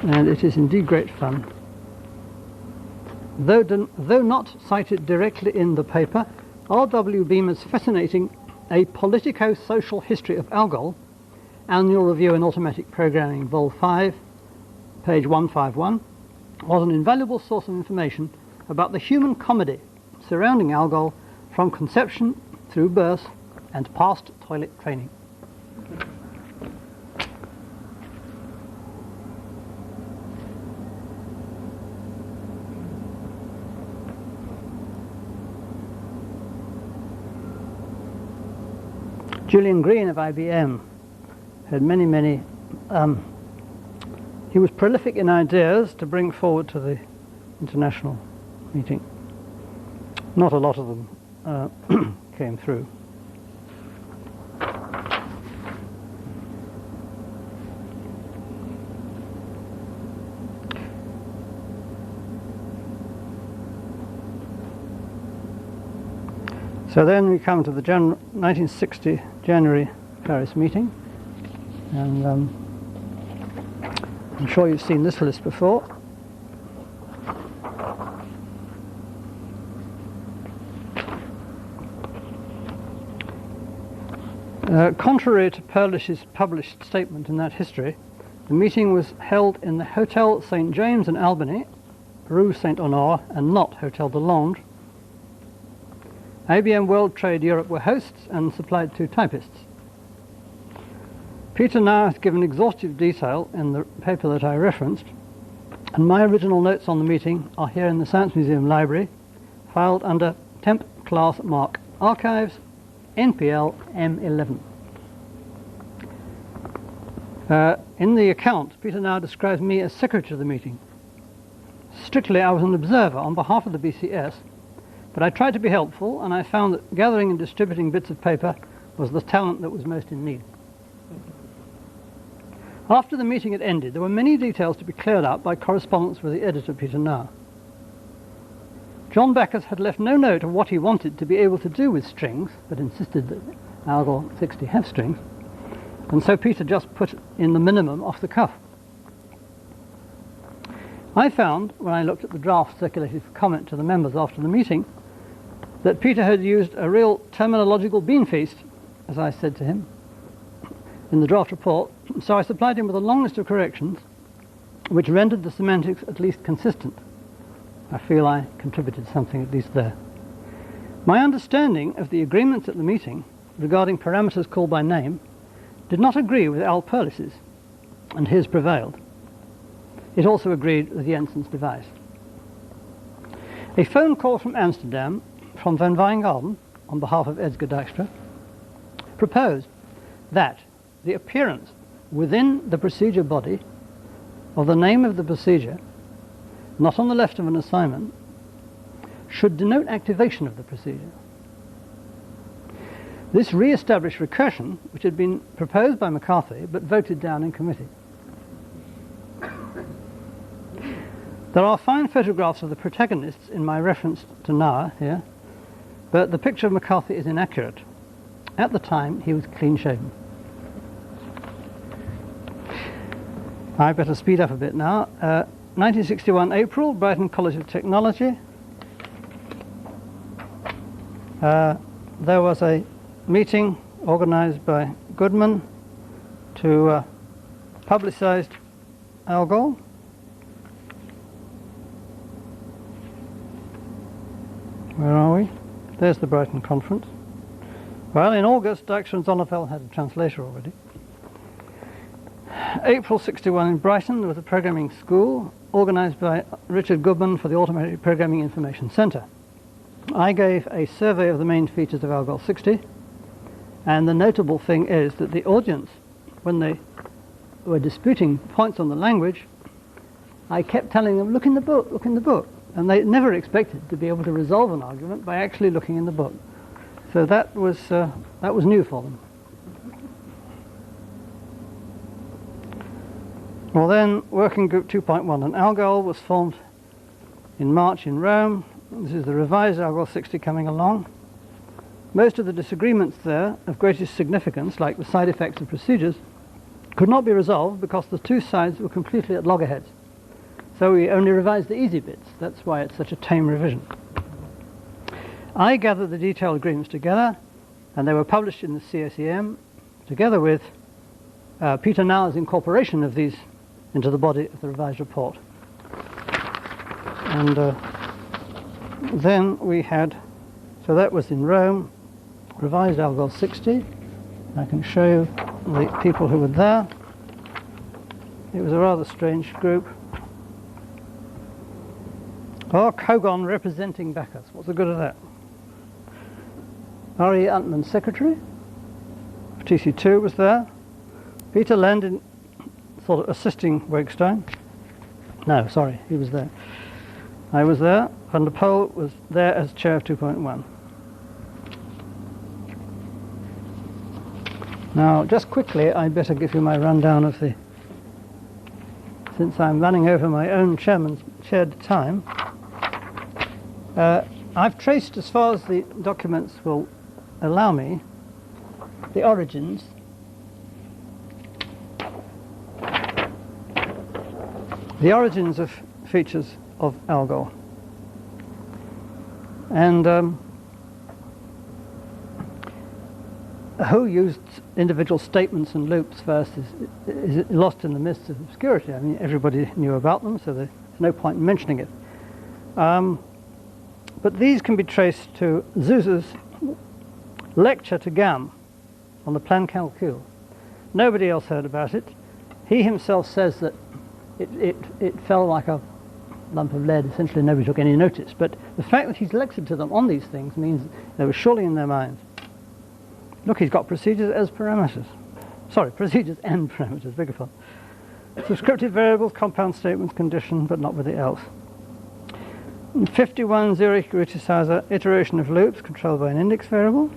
S1: And it is indeed great fun. Though not cited directly in the paper, R.W. Beamer's fascinating A Politico-Social History of ALGOL, Annual Review in Automatic Programming, Vol 5, page 151, was an invaluable source of information about the human comedy surrounding ALGOL from conception through birth and past toilet training. Julian Green of IBM had many, he was prolific in ideas to bring forward to the international meeting. Not a lot of them came through. So then we come to the 1960 January Paris meeting, and I'm sure you've seen this list before. Contrary to Perlish's published statement in that history, the meeting was held in the Hotel St. James in Albany, Rue Saint-Honore, and not Hotel de Londres. IBM World Trade Europe were hosts and supplied 2 typists. Peter now has given exhaustive detail in the paper that I referenced, and my original notes on the meeting are here in the Science Museum Library, filed under Temp Class Mark Archives, NPL M11. In the account, Peter now describes me as secretary of the meeting. Strictly, I was an observer on behalf of the BCS, but I tried to be helpful, and I found that gathering and distributing bits of paper was the talent that was most in need. After the meeting had ended, there were many details to be cleared up by correspondence with the editor, Peter Nauer. John Backus had left no note of what he wanted to be able to do with strings, but insisted that ALGOL 60 have strings, and so Peter just put in the minimum off the cuff. I found, when I looked at the draft circulated for comment to the members after the meeting, that Peter had used a real terminological bean feast, as I said to him, in the draft report, so I supplied him with a long list of corrections which rendered the semantics at least consistent. I feel I contributed something at least there. My understanding of the agreements at the meeting regarding parameters called by name did not agree with Al Perlis's, and his prevailed. It also agreed with Jensen's device. A phone call from Amsterdam, from Van Wijngaarden, on behalf of Edsger Dijkstra, proposed that the appearance within the procedure body of the name of the procedure, not on the left of an assignment, should denote activation of the procedure. This re-established recursion, which had been proposed by McCarthy but voted down in committee. There are fine photographs of the protagonists in my reference to Nauer here, but the picture of McCarthy is inaccurate. At the time, he was clean-shaven. I better speed up a bit now. 1961 April, Brighton College of Technology. There was a meeting organised by Goodman to publicise ALGOL. Where are we? There's the Brighton conference. Well, in August, Dijkstra and Zonneveld had a translator already. April 61 in Brighton, there was a programming school organised by Richard Goodman for the Automatic Programming Information Centre. I gave a survey of the main features of ALGOL 60, and the notable thing is that the audience, when they were disputing points on the language, I kept telling them, look in the book, look in the book. And they never expected to be able to resolve an argument by actually looking in the book. So that was new for them. Well then, Working Group 2.1 and ALGOL was formed in March in Rome. This is the revised ALGOL 60 coming along. Most of the disagreements there of greatest significance, like the side effects of procedures, could not be resolved because the two sides were completely at loggerheads. So we only revised the easy bits. That's why it's such a tame revision. I gathered the detailed agreements together, and they were published in the CSEM, together with Peter Nauer's incorporation of these into the body of the revised report. And then we had, so that was in Rome, revised ALGOL 60. I can show you the people who were there. It was a rather strange group. Oh, Kogon representing Backus. What's the good of that? R.E. Antman, secretary. TC2 was there. Peter Landin, sort of assisting Wegstein. No, sorry, he was there. I was there. Van der Poel was there as chair of 2.1. Now, just quickly, I'd better give you my rundown of the, since I'm running over my own chairman's shared time. I've traced, as far as the documents will allow me, the origins of features of ALGOL. And who used individual statements and loops first is lost in the mist of obscurity. I mean, everybody knew about them, so there's no point in mentioning it. But these can be traced to Zuse's lecture to Gamme on the plan calcul. Nobody else heard about it. He himself says that it fell like a lump of lead. Essentially, nobody took any notice. But the fact that he's lectured to them on these things means they were surely in their minds. Look, he's got procedures as parameters. Sorry, procedures and parameters, beg your pardon. Subscriptive variables, compound statements, condition, but not with the else. 51 Zurich Gutisizer, iteration of loops controlled by an index variable.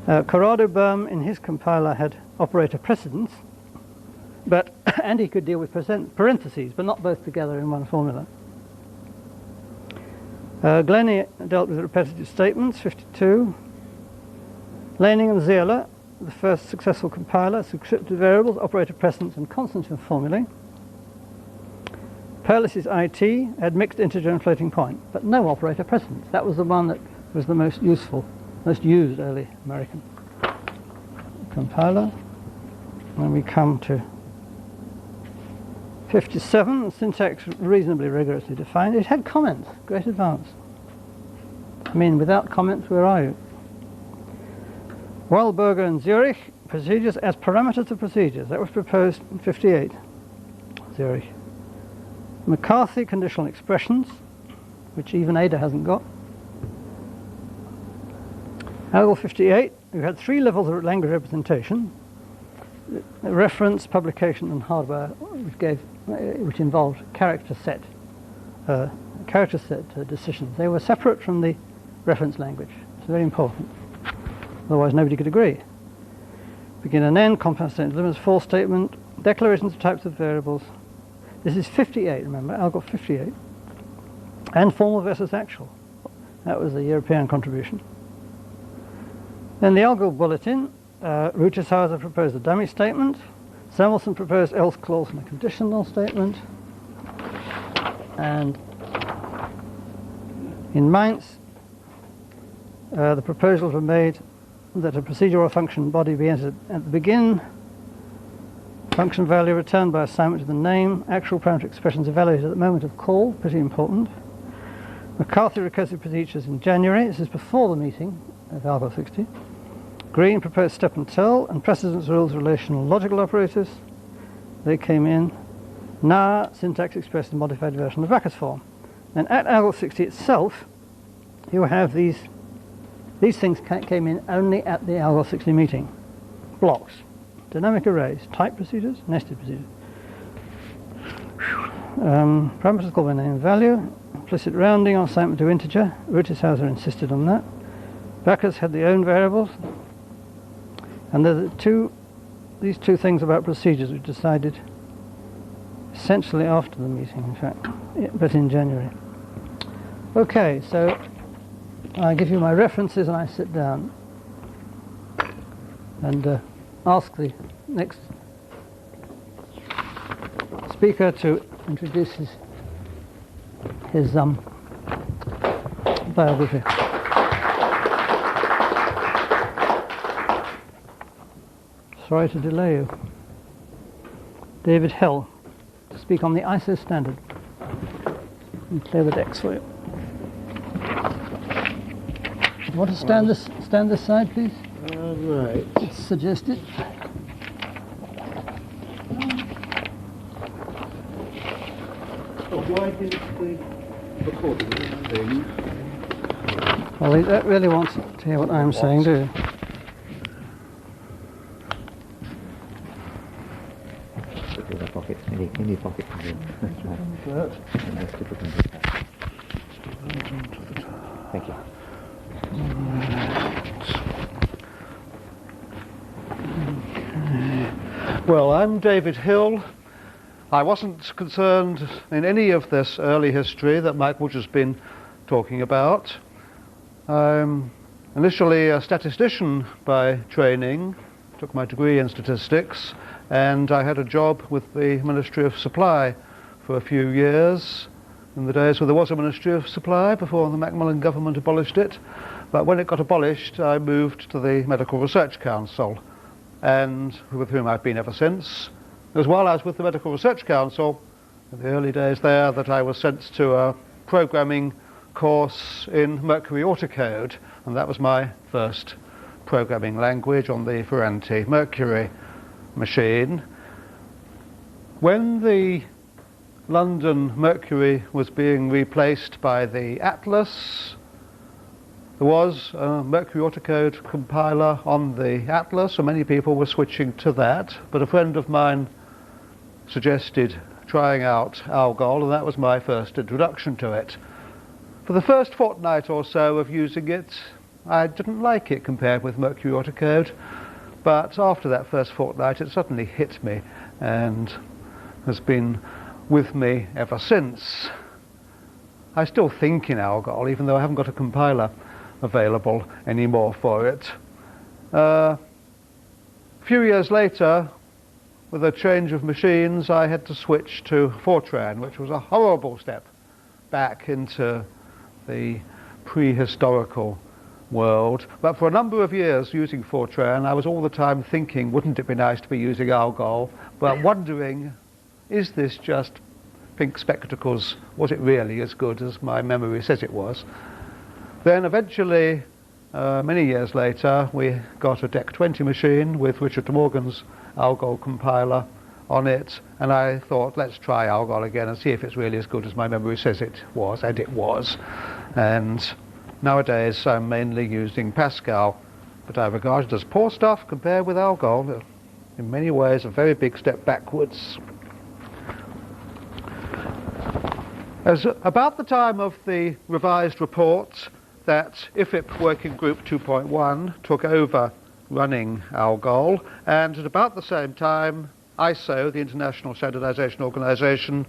S1: Corrado Böhm in his compiler had operator precedence, But and he could deal with parentheses, but not both together in one formula. Glennie dealt with repetitive statements, 52. Laning and Zierler, the first successful compiler, subscriptive variables, operator precedence, and constant formulae. Perlis's IT had mixed integer and floating point, but no operator precedence. That was the one that was the most useful, most used early American compiler. When we come to 57, syntax reasonably rigorously defined. It had comments, great advance. I mean, without comments, where are you? Weilberger and Zurich, procedures as parameters of procedures. That was proposed in 58, Zurich. McCarthy, conditional expressions, which even Ada hasn't got. ALGOL 58, we had 3 levels of language representation. Reference, publication, and hardware, which involved character set decisions. They were separate from the reference language. It's very important. Otherwise, nobody could agree. Begin and end, compound statement limits, false statement, declarations of types of variables. This is 58, remember, ALGOL 58. And formal versus actual. That was the European contribution. Then the ALGOL bulletin. Rutishauser proposed a dummy statement. Samuelson proposed else clause and a conditional statement. And in Mainz, the proposals were made that a procedure or function body be entered at the begin, function value returned by assignment to the name, actual parameter expressions evaluated at the moment of call, pretty important. McCarthy recursive procedures in January. This is before the meeting of ALGOL 60. Green proposed step and tell and precedence rules relational logical operators. They came in. NAR, syntax expressed in modified version of Backus form. And at ALGOL 60 itself, you have these things came in only at the ALGOL 60 meeting. Blocks, dynamic arrays, type procedures, nested procedures. Parameters called by name and value, implicit rounding on assignment to integer. Rutishauser insisted on that. Backus had their own variables. And there's these two things about procedures we decided essentially after the meeting, in fact, but in January. Okay, so I give you my references and I sit down and ask the next speaker to introduce his biography. Sorry to delay you. David Hill, to speak on the ISO standard. And clear the decks for you. You want to stand this side, please?
S5: Right.
S1: It's suggested.
S4: Why did the recording thing?
S1: Well, they don't really want to hear what I'm saying, do you?
S3: Any pocket. Thank you.
S6: Well, I'm David Hill. I wasn't concerned in any of this early history that Mike Wood has been talking about. I'm initially a statistician by training, took my degree in statistics, and I had a job with the Ministry of Supply for a few years, in the days where there was a Ministry of Supply before the Macmillan government abolished it. But when it got abolished, I moved to the Medical Research Council, and with whom I've been ever since. It was while I was with the Medical Research Council, in the early days there, that I was sent to a programming course in Mercury Autocode, and that was my first programming language on the Ferranti Mercury machine. When the London Mercury was being replaced by the Atlas, there was a Mercury Autocode compiler on the Atlas, and many people were switching to that, but a friend of mine suggested trying out ALGOL, and that was my first introduction to it. For the first fortnight or so of using it, I didn't like it compared with Mercury Autocode, But after that first fortnight, it suddenly hit me and has been with me ever since. I still think in ALGOL, even though I haven't got a compiler available anymore for it. A few years later, with a change of machines, I had to switch to Fortran, which was a horrible step back into the prehistorical world. But for a number of years using Fortran, I was all the time thinking, wouldn't it be nice to be using ALGOL, but wondering, is this just pink spectacles? Was it really as good as my memory says it was? Then eventually, many years later, we got a DEC 20 machine with Richard de Morgan's ALGOL compiler on it, and I thought, let's try ALGOL again and see if it's really as good as my memory says it was, and it was. And nowadays I'm mainly using Pascal, but I regard it as poor stuff compared with ALGOL. In many ways a very big step backwards. As about the time of the revised report that IFIP Working Group 2.1 took over running ALGOL, and at about the same time ISO, the International Standardization Organization,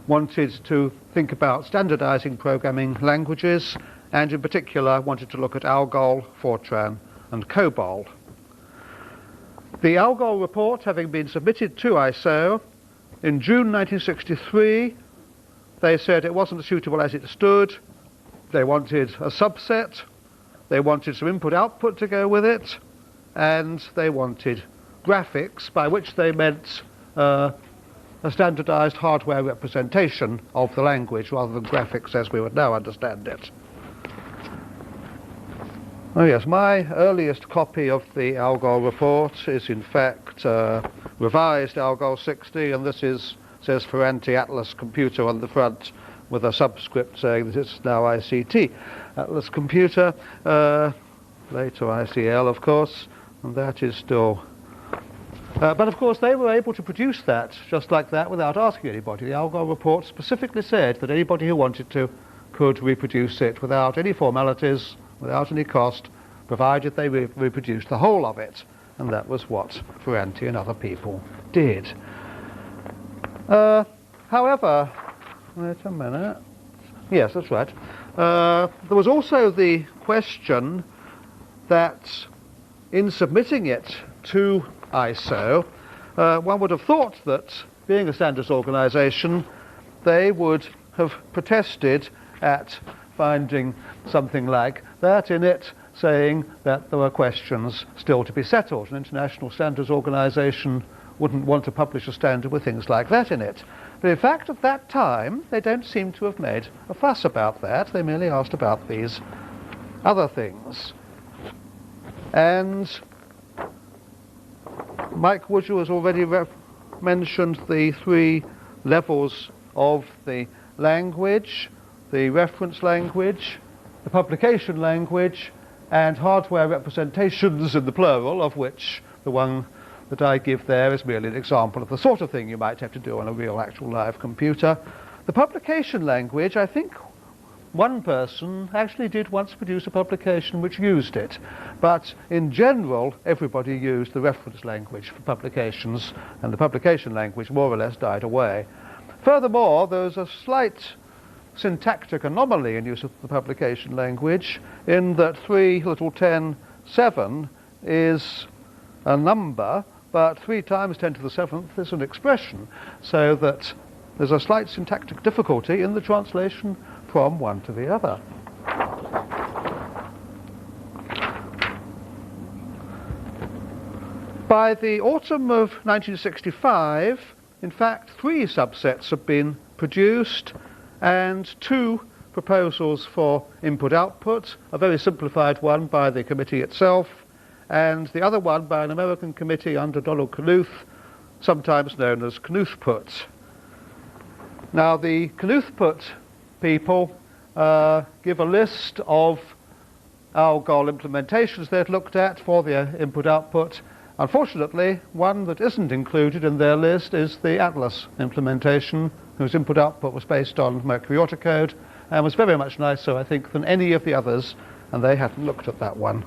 S6: wanted to think about standardizing programming languages, and in particular wanted to look at ALGOL, Fortran and COBOL. The ALGOL report having been submitted to ISO in June 1963, they said it wasn't suitable as it stood. They wanted a subset, they wanted some input-output to go with it, and they wanted graphics, by which they meant a standardized hardware representation of the language rather than graphics as we would now understand it. Oh yes, my earliest copy of the ALGOL report is in fact revised ALGOL 60, and this says Ferranti Atlas Computer on the front with a subscript saying that it's now ICT Atlas Computer, later ICL of course, and that is still... but of course they were able to produce that just like that without asking anybody. The ALGOL report specifically said that anybody who wanted to could reproduce it without any formalities, without any cost, provided they reproduced the whole of it. And that was what Ferranti and other people did. However, wait a minute. Yes, that's right. There was also the question that in submitting it to ISO, one would have thought that, being a standards organisation, they would have protested at finding something like that in it, saying that there were questions still to be settled. An international standards organisation wouldn't want to publish a standard with things like that in it. But in fact, at that time, they don't seem to have made a fuss about that. They merely asked about these other things. And Mike Woodger has already mentioned the three levels of the language: the reference language, the publication language, and hardware representations in the plural, of which the one that I give there is merely an example of the sort of thing you might have to do on a real actual live computer. The publication language, I think one person actually did once produce a publication which used it, but in general everybody used the reference language for publications, and the publication language more or less died away. Furthermore, there's a slight syntactic anomaly in use of the publication language, in that 3(10)7 is a number, but 3 times 10 to the 7th is an expression, so that there's a slight syntactic difficulty in the translation from one to the other. By the autumn of 1965, in fact, 3 subsets have been produced, and 2 proposals for input-output, a very simplified one by the committee itself, and the other one by an American committee under Donald Knuth, sometimes known as Knuthput. Now, the Knuthput people give a list of ALGOL implementations they've looked at for their input-output. Unfortunately, one that isn't included in their list is the Atlas implementation, whose input-output was based on Mercury Autocode and was very much nicer, I think, than any of the others, and they hadn't looked at that one.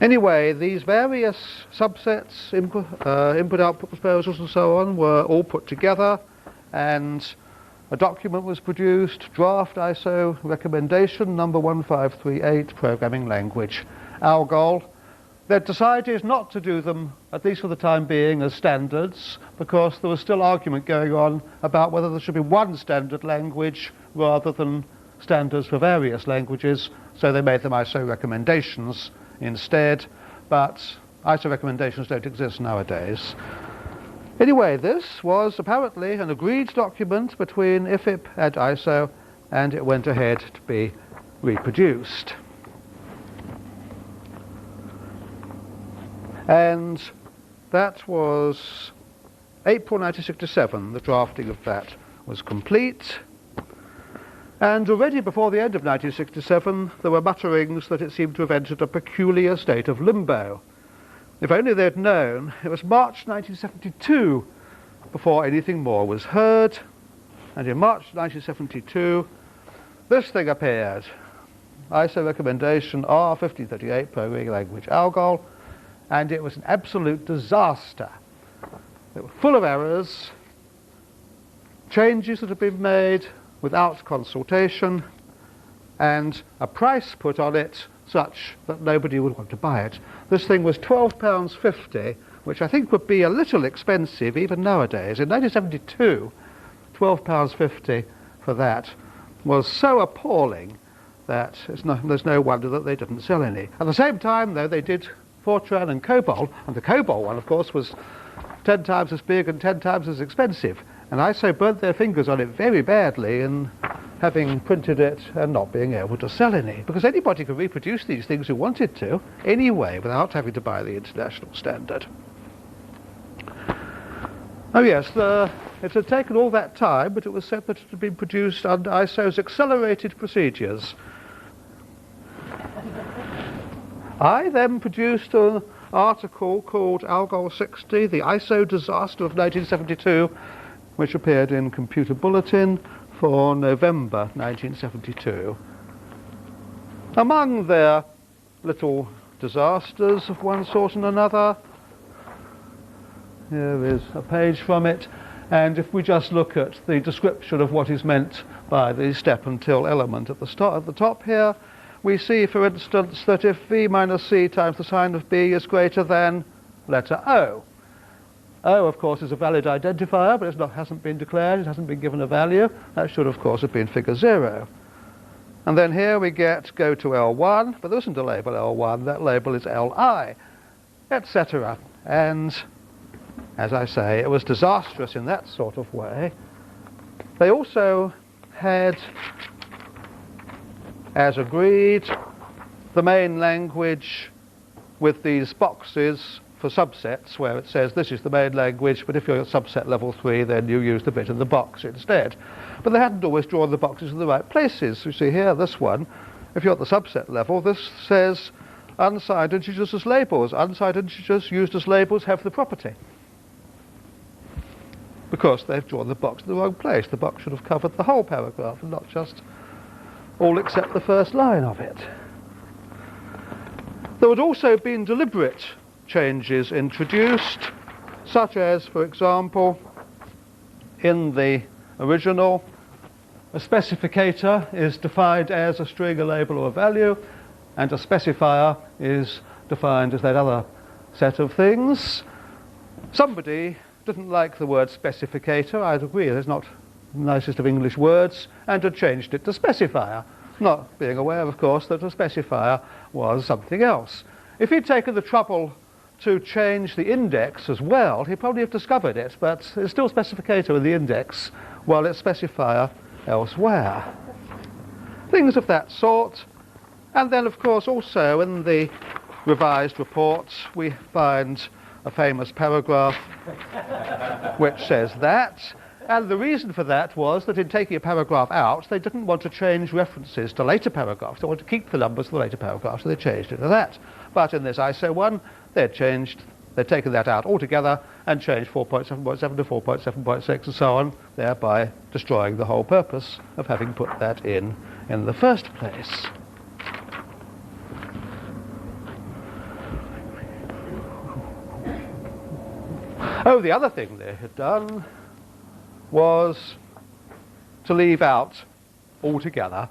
S6: Anyway, these various subsets, input-output proposals and so on, were all put together, and a document was produced, draft ISO recommendation number 1538, programming language ALGOL. They decided not to do them, at least for the time being, as standards, because there was still argument going on about whether there should be one standard language rather than standards for various languages, so they made them ISO recommendations instead, but ISO recommendations don't exist nowadays. Anyway, this was apparently an agreed document between IFIP and ISO, and it went ahead to be reproduced. And that was April 1967, the drafting of that was complete. And already before the end of 1967, there were mutterings that it seemed to have entered a peculiar state of limbo. If only they'd known, it was March 1972 before anything more was heard. And in March 1972, this thing appeared. ISO recommendation R1538, programming language ALGOL, and it was an absolute disaster. It was full of errors, changes that had been made without consultation, and a price put on it such that nobody would want to buy it. This thing was £12.50, which I think would be a little expensive even nowadays. In 1972, £12.50 for that was so appalling that there's no wonder that they didn't sell any. At the same time, though, they did Fortran and COBOL, and the COBOL one, of course, was 10 times as big and 10 times as expensive. And ISO burnt their fingers on it very badly in having printed it and not being able to sell any, because anybody could reproduce these things who wanted to anyway without having to buy the international standard. Oh yes, it had taken all that time, but it was said that it had been produced under ISO's accelerated procedures. I then produced an article called ALGOL 60, the ISO disaster of 1972, which appeared in Computer Bulletin for November 1972. Among their little disasters of one sort and another, here is a page from it, and if we just look at the description of what is meant by the step until element at the top here, we see, for instance, that if v minus c times the sign of b is greater than letter O. O, of course, is a valid identifier, but it hasn't been declared, it hasn't been given a value. That should, of course, have been figure 0. And then here we get go to L1, but there isn't a label L1, that label is Li, etc. And, as I say, it was disastrous in that sort of way. They also had, as agreed, the main language with these boxes for subsets where it says this is the main language, but if you're at subset level 3 then you use the bit in the box instead. But they hadn't always drawn the boxes in the right places. You see here, this one, if you're at the subset level, this says unsigned integers as labels. Unsigned integers used as labels have the property, because they've drawn the box in the wrong place. The box should have covered the whole paragraph and not just all except the first line of it. There had also been deliberate changes introduced, such as, for example, in the original, a specificator is defined as a string, a label, or a value, and a specifier is defined as that other set of things. Somebody didn't like the word specificator, I'd agree, it's not the nicest of English words, and had changed it to specifier, not being aware, of course, that a specifier was something else. If he'd taken the trouble to change the index as well, he'd probably have discovered it, but it's still specificator in the index, while it's specifier elsewhere. Things of that sort. And then, of course, also in the revised report, we find a famous paragraph which says that. And the reason for that was that in taking a paragraph out, they didn't want to change references to later paragraphs. They wanted to keep the numbers of the later paragraphs, so they changed it to that. But in this ISO one, they'd taken that out altogether and changed 4.7.7 to 4.7.6 and so on, thereby destroying the whole purpose of having put that in the first place. Oh, the other thing they had done was to leave out altogether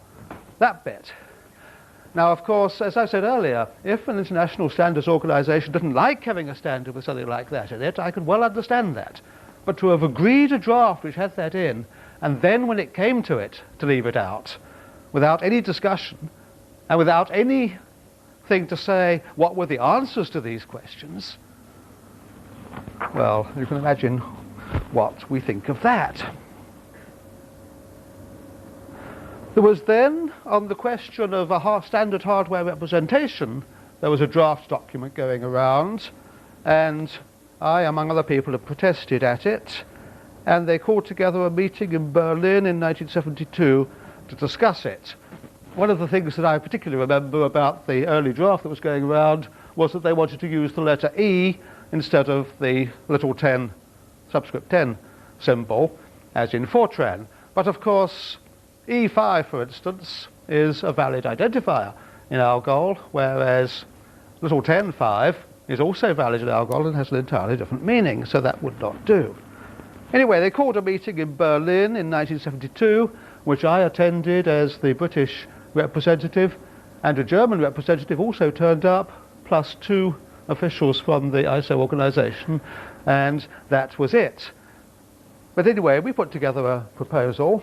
S6: that bit. Now, of course, as I said earlier, if an international standards organisation didn't like having a standard with something like that in it, I could well understand that. But to have agreed a draft which had that in, and then when it came to it, to leave it out, without any discussion, and without anything to say what were the answers to these questions, well, you can imagine what we think of that. There was then, on the question of a standard hardware representation, there was a draft document going around, and I, among other people, have protested at it, and they called together a meeting in Berlin in 1972 to discuss it. One of the things that I particularly remember about the early draft that was going around was that they wanted to use the letter E instead of the little 10, subscript 10 symbol, as in Fortran. But of course, E5, for instance, is a valid identifier in ALGOL, whereas little 10.5 is also valid in ALGOL and has an entirely different meaning, so that would not do. Anyway, they called a meeting in Berlin in 1972, which I attended as the British representative, and a German representative also turned up, plus 2 officials from the ISO organisation, and that was it. But anyway, we put together a proposal,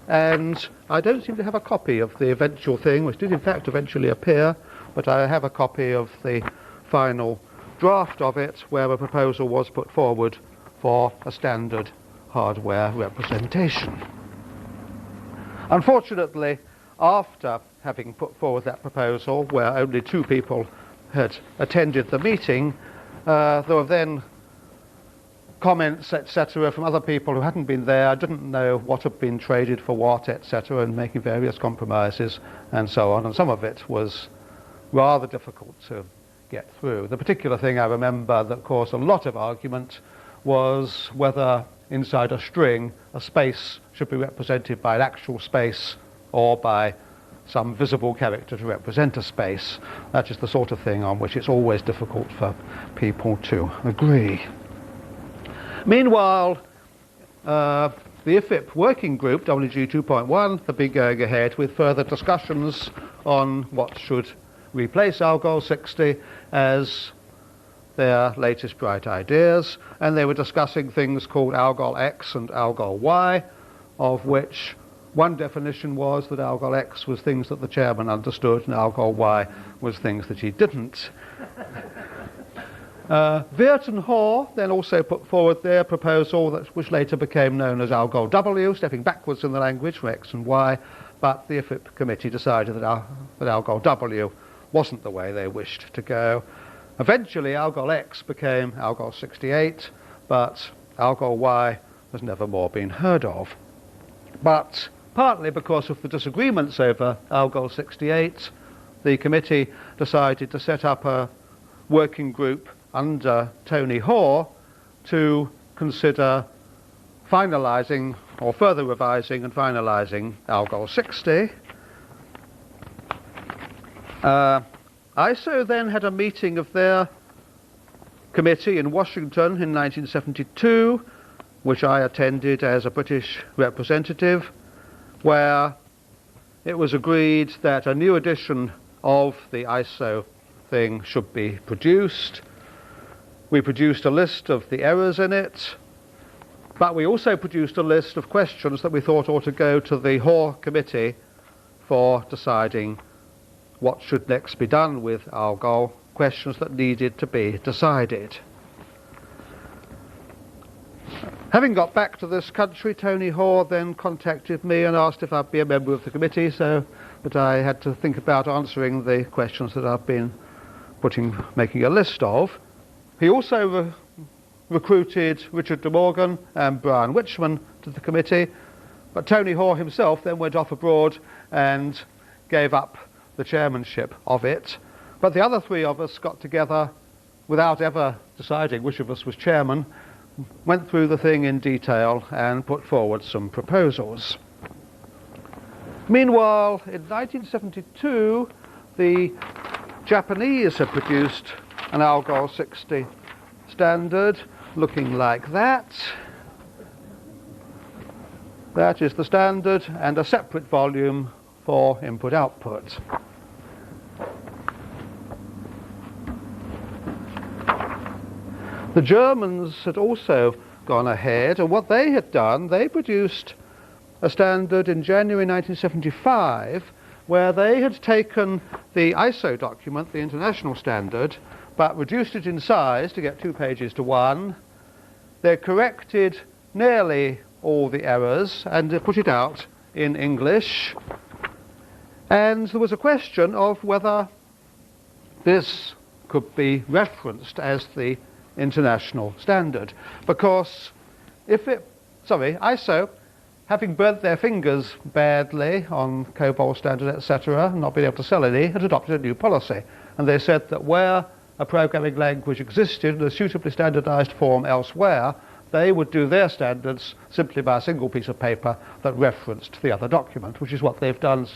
S6: and I don't seem to have a copy of the eventual thing, which did in fact eventually appear, but I have a copy of the final draft of it, where a proposal was put forward for a standard hardware representation. Unfortunately, after having put forward that proposal, where only 2 people had attended the meeting, there were then comments, etc., from other people who hadn't been there, didn't know what had been traded for what, etc., and making various compromises and so on, and some of it was rather difficult to get through. The particular thing I remember that caused a lot of argument was whether inside a string a space should be represented by an actual space or by some visible character to represent a space. That is the sort of thing on which it's always difficult for people to agree. Meanwhile, the IFIP working group, WG 2.1, have been going ahead with further discussions on what should replace ALGOL 60 as their latest bright ideas, and they were discussing things called ALGOL X and ALGOL Y, of which one definition was that ALGOL X was things that the chairman understood and ALGOL Y was things that he didn't. Weert and Hoare then also put forward their proposal, which later became known as ALGOL W, stepping backwards in the language from X and Y, but the IFIP committee decided that ALGOL W wasn't the way they wished to go. Eventually, ALGOL X became ALGOL 68, but ALGOL Y has never more been heard of. But partly because of the disagreements over ALGOL 68, the committee decided to set up a working group under Tony Hoare to consider finalising or further revising and finalising ALGOL 60. ISO then had a meeting of their committee in Washington in 1972, which I attended as a British representative, where it was agreed that a new edition of the ISO thing should be produced. We produced a list of the errors in it, but we also produced a list of questions that we thought ought to go to the Hoare committee for deciding what should next be done with ALGOL, questions that needed to be decided. Having got back to this country, Tony Hoare then contacted me and asked if I'd be a member of the committee, so that I had to think about answering the questions that I've been making a list of. He also recruited Richard de Morgan and Brian Witchman to the committee, but Tony Hoare himself then went off abroad and gave up the chairmanship of it. But the other 3 of us got together without ever deciding which of us was chairman, went through the thing in detail and put forward some proposals. Meanwhile, in 1972, the Japanese had produced an ALGOL 60 standard, looking like that. That is the standard, and a separate volume for input-output. The Germans had also gone ahead, and what they had done, they produced a standard in January 1975 where they had taken the ISO document, the international standard, but reduced it in size to get 2 pages to 1. They corrected nearly all the errors and put it out in English. And there was a question of whether this could be referenced as the international standard, because ISO, having burnt their fingers badly on COBOL standard, etc., and not being able to sell any, had adopted a new policy. And they said that where a programming language existed in a suitably standardized form elsewhere, they would do their standards simply by a single piece of paper that referenced the other document, which is what they've done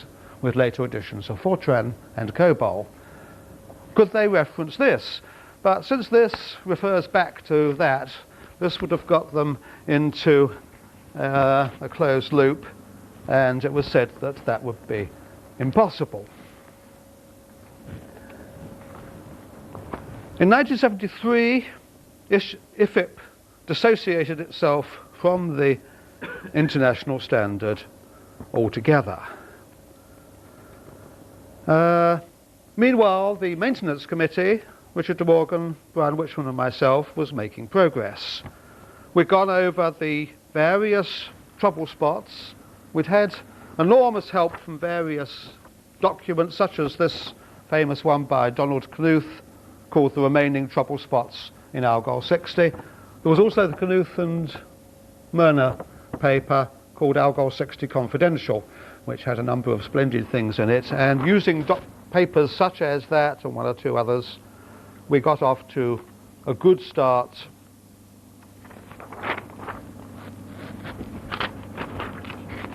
S6: with later editions of Fortran and COBOL. Could they reference this? But since this refers back to that, this would have got them into a closed loop, and it was said that that would be impossible. In 1973, IFIP dissociated itself from the international standard altogether. Meanwhile, the maintenance committee, Richard de Morgan, Brian Witchman and myself, was making progress. We'd gone over the various trouble spots. We'd had enormous help from various documents, such as this famous one by Donald Knuth called The Remaining Trouble Spots in ALGOL 60. There was also the Knuth and Myrna paper called ALGOL 60 Confidential, which had a number of splendid things in it. And using papers such as that and 1 or 2 others, we got off to a good start.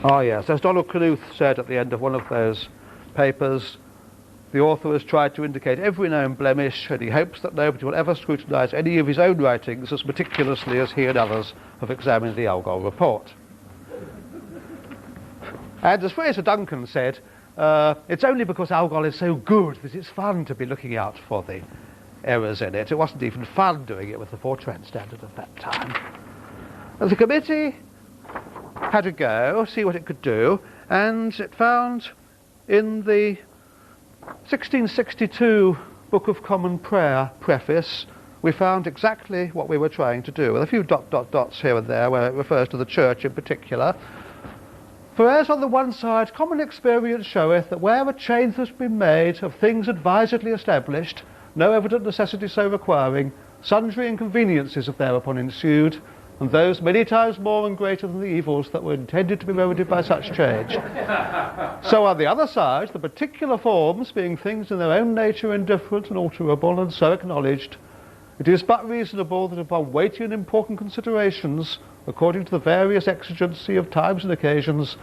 S6: Ah yes, as Donald Knuth said at the end of one of those papers, the author has tried to indicate every known blemish, and he hopes that nobody will ever scrutinise any of his own writings as meticulously as he and others have examined the ALGOL report. And as Fraser Duncan said, it's only because ALGOL is so good that it's fun to be looking out for the errors in it. It wasn't even fun doing it with the Fortran standard at that time. And the committee had a go, see what it could do, and it found in the 1662 Book of Common Prayer preface, we found exactly what we were trying to do, with a few dots here and there where it refers to the church in particular. For as on the one side, common experience showeth that where a change has been made of things advisedly established, no evident necessity so requiring, sundry inconveniences have thereupon ensued, and those many times more and greater than the evils that were intended to be remedied by such change. So on the other side, the particular forms, being things in their own nature indifferent and alterable, and so acknowledged, it is but reasonable that upon weighty and important considerations, according to the various exigency of times and occasions,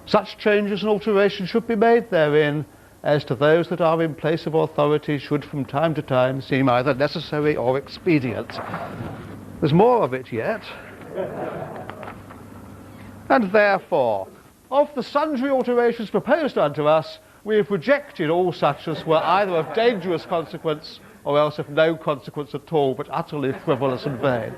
S6: such changes and alterations should be made therein, as to those that are in place of authority should from time to time seem either necessary or expedient. There's more of it yet. And therefore, of the sundry alterations proposed unto us, we have rejected all such as were either of dangerous consequence or else of no consequence at all, but utterly frivolous and vain.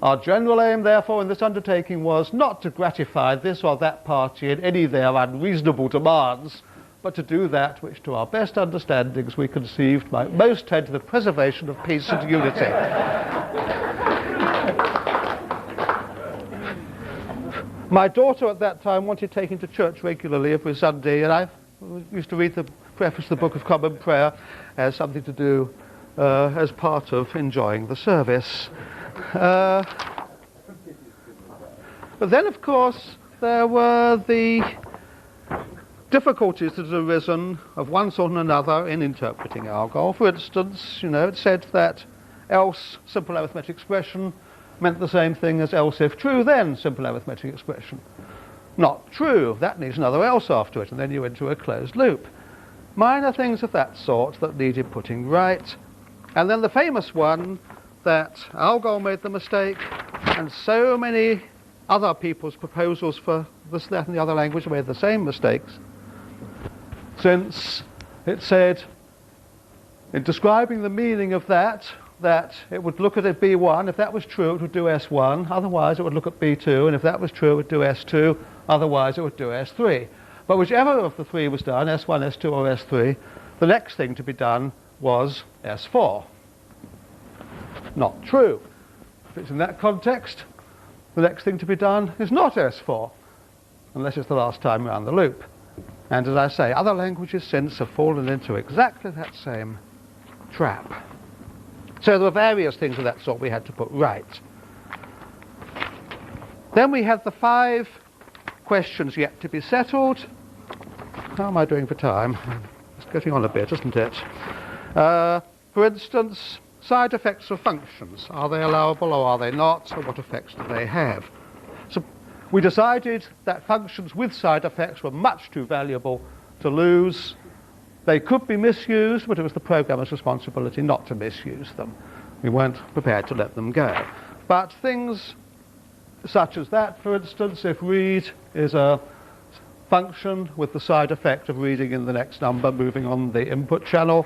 S6: Our general aim, therefore, in this undertaking was not to gratify this or that party in any of their unreasonable demands, but to do that which, to our best understandings, we conceived might most tend to the preservation of peace and unity. My daughter at that time wanted taking to church regularly every Sunday, and I used to read the preface to the Book of Common Prayer as something to do as part of enjoying the service. But then, of course, there were the difficulties that had arisen of one sort and another in interpreting ALGOL. For instance, it said that else simple arithmetic expression meant the same thing as else if true then simple arithmetic expression. Not true, that needs another else after it, and then you're into a closed loop. Minor things of that sort that needed putting right. And then the famous one that ALGOL made the mistake, and so many other people's proposals for this, that, and the other language made the same mistakes, since it said, in describing the meaning of that it would look at it B1. If that was true, it would do S1. Otherwise, it would look at B2. And if that was true, it would do S2. Otherwise, it would do S3. But whichever of the three was done, S1, S2, or S3, the next thing to be done was S4. Not true. If it's in that context, the next thing to be done is not S4, unless it's the last time around the loop. And as I say, other languages since have fallen into exactly that same trap. So there were various things of that sort we had to put right. Then we had the 5 questions yet to be settled. How am I doing for time? It's getting on a bit, isn't it? For instance, side effects of functions. Are they allowable or are they not? Or what effects do they have? So we decided that functions with side effects were much too valuable to lose. They could be misused, but it was the programmer's responsibility not to misuse them. We weren't prepared to let them go. But things such as that, for instance, if read is a function with the side effect of reading in the next number, moving on the input channel,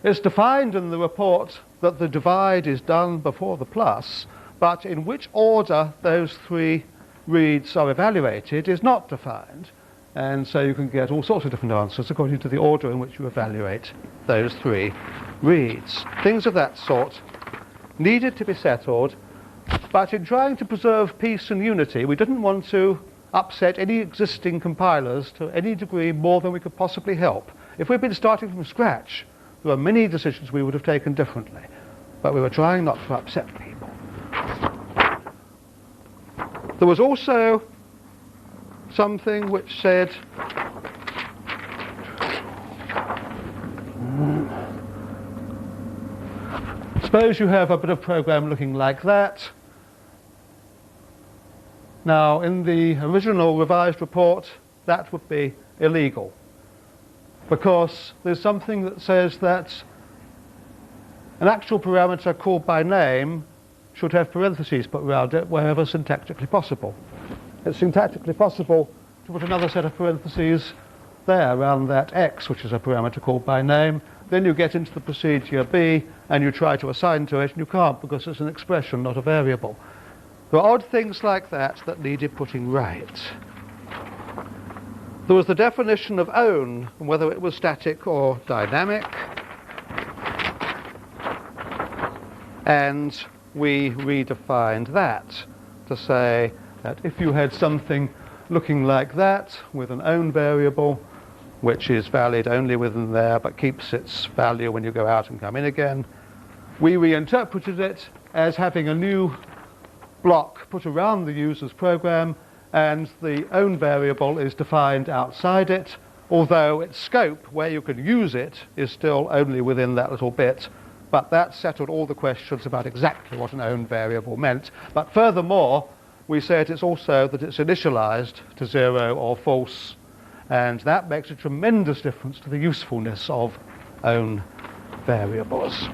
S6: it's defined in the report that the divide is done before the plus, but in which order those 3 reads are evaluated is not defined. And so you can get all sorts of different answers according to the order in which you evaluate those 3 reads. Things of that sort needed to be settled, but in trying to preserve peace and unity, we didn't want to upset any existing compilers to any degree more than we could possibly help. If we'd been starting from scratch, there were many decisions we would have taken differently, but we were trying not to upset people. There was also something which said suppose you have a bit of program looking like that. Now, in the original revised report, that would be illegal, because there's something that says that an actual parameter called by name should have parentheses put around it wherever syntactically possible. It's syntactically possible to put another set of parentheses there around that x, which is a parameter called by name. Then you get into the procedure B and you try to assign to it, and you can't because it's an expression, not a variable. There are odd things like that that needed putting right. There was the definition of own, and whether it was static or dynamic. And we redefined that to say that if you had something looking like that with an own variable, which is valid only within there but keeps its value when you go out and come in again, we reinterpreted it as having a new block put around the user's program, and the own variable is defined outside it, although its scope, where you can use it, is still only within that little bit. But that settled all the questions about exactly what an own variable meant. But furthermore, we said it's also that it's initialized to 0 or false, and that makes a tremendous difference to the usefulness of own variables.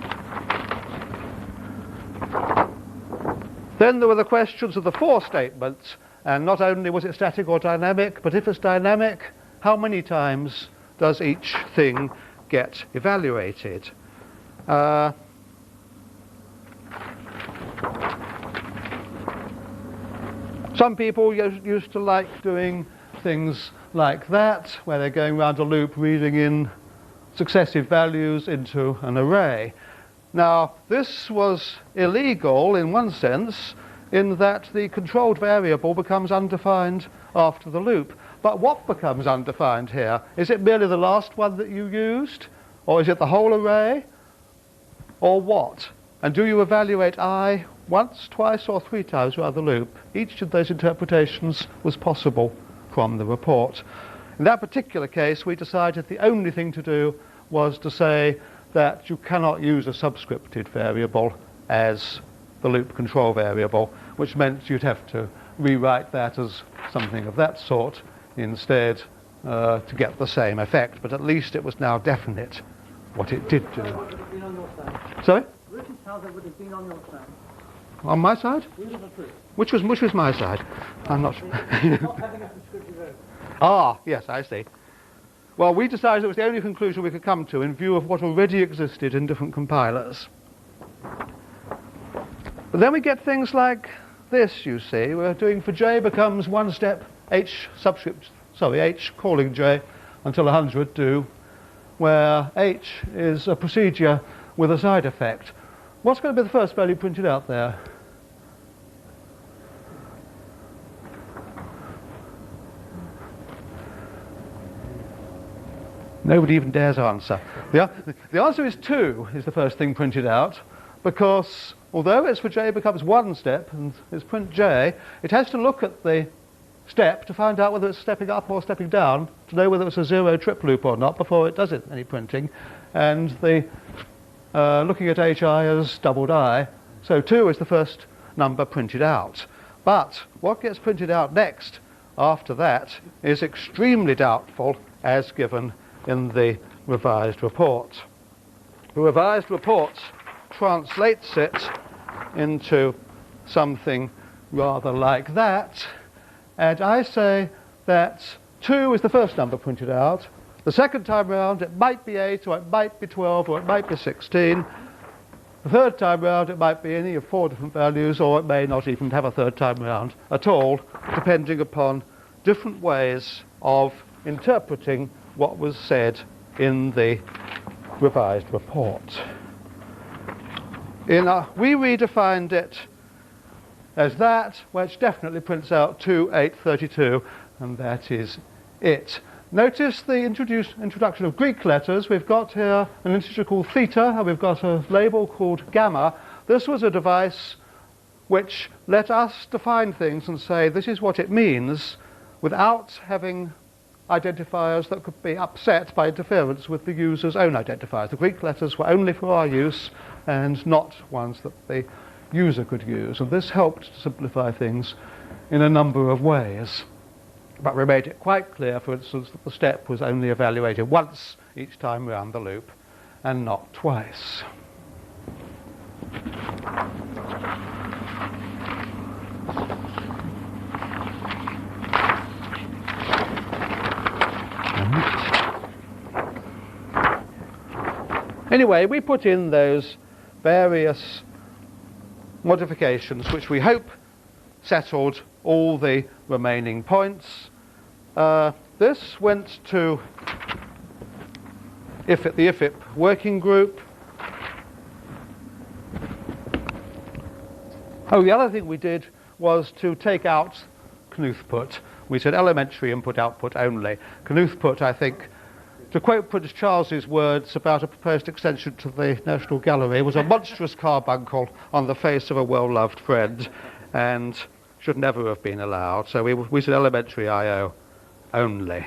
S6: Then there were the questions of the 4 statements, and not only was it static or dynamic, but if it's dynamic, how many times does each thing get evaluated? Some people used to like doing things like that, where they're going around a loop reading in successive values into an array. Now, this was illegal in one sense, in that the controlled variable becomes undefined after the loop. But what becomes undefined here? Is it merely the last one that you used? Or is it the whole array? Or what? And do you evaluate I once, twice, or 3 times around the loop? Each of those interpretations was possible from the report. In that particular case, we decided the only thing to do was to say that you cannot use a subscripted variable as the loop control variable, which meant you'd have to rewrite that as something of that sort instead to get the same effect. But at least it was now definite what it did do. Sorry?
S1: now that would have been on your side?
S6: On my side? Which was my side? I'm not sure.
S1: Not having a prescriptive error.
S6: Ah, yes, I see. Well, we decided it was the only conclusion we could come to in view of what already existed in different compilers. But then we get things like this, you see. We're doing for j becomes one step, h calling j until 100 do, where h is a procedure with a side effect. What's going to be the first value printed out there? Nobody even dares answer. The answer is 2 is the first thing printed out, because although it's for j becomes one step and it's print j, it has to look at the step to find out whether it's stepping up or stepping down, to know whether it's a 0 trip loop or not before it does any printing. And the looking at hi as doubled I, so 2 is the first number printed out. But what gets printed out next after that is extremely doubtful, as given in the revised report. The revised report translates it into something rather like that, and I say that 2 is the first number printed out. The second time round it might be 8, or it might be 12, or it might be 16. The third time round it might be any of 4 different values, or it may not even have a third time round at all, depending upon different ways of interpreting what was said in the revised report. We redefined it as that, which definitely prints out 2, 8, 32, and that is it. Notice the introduction of Greek letters. We've got here an integer called theta, and we've got a label called gamma. This was a device which let us define things and say this is what it means without having identifiers that could be upset by interference with the user's own identifiers. The Greek letters were only for our use and not ones that the user could use, and this helped to simplify things in a number of ways. But we made it quite clear, for instance, that the step was only evaluated once each time round the loop and not twice. Anyway, we put in those various modifications which we hope settled all the remaining points. This went to the IFIP working group. Oh, the other thing we did was to take out Knuthput. We said elementary input-output only. Knuthput, I think, to quote Prince Charles's words about a proposed extension to the National Gallery, was a monstrous carbuncle on the face of a well-loved friend and should never have been allowed. So we said elementary I/O only.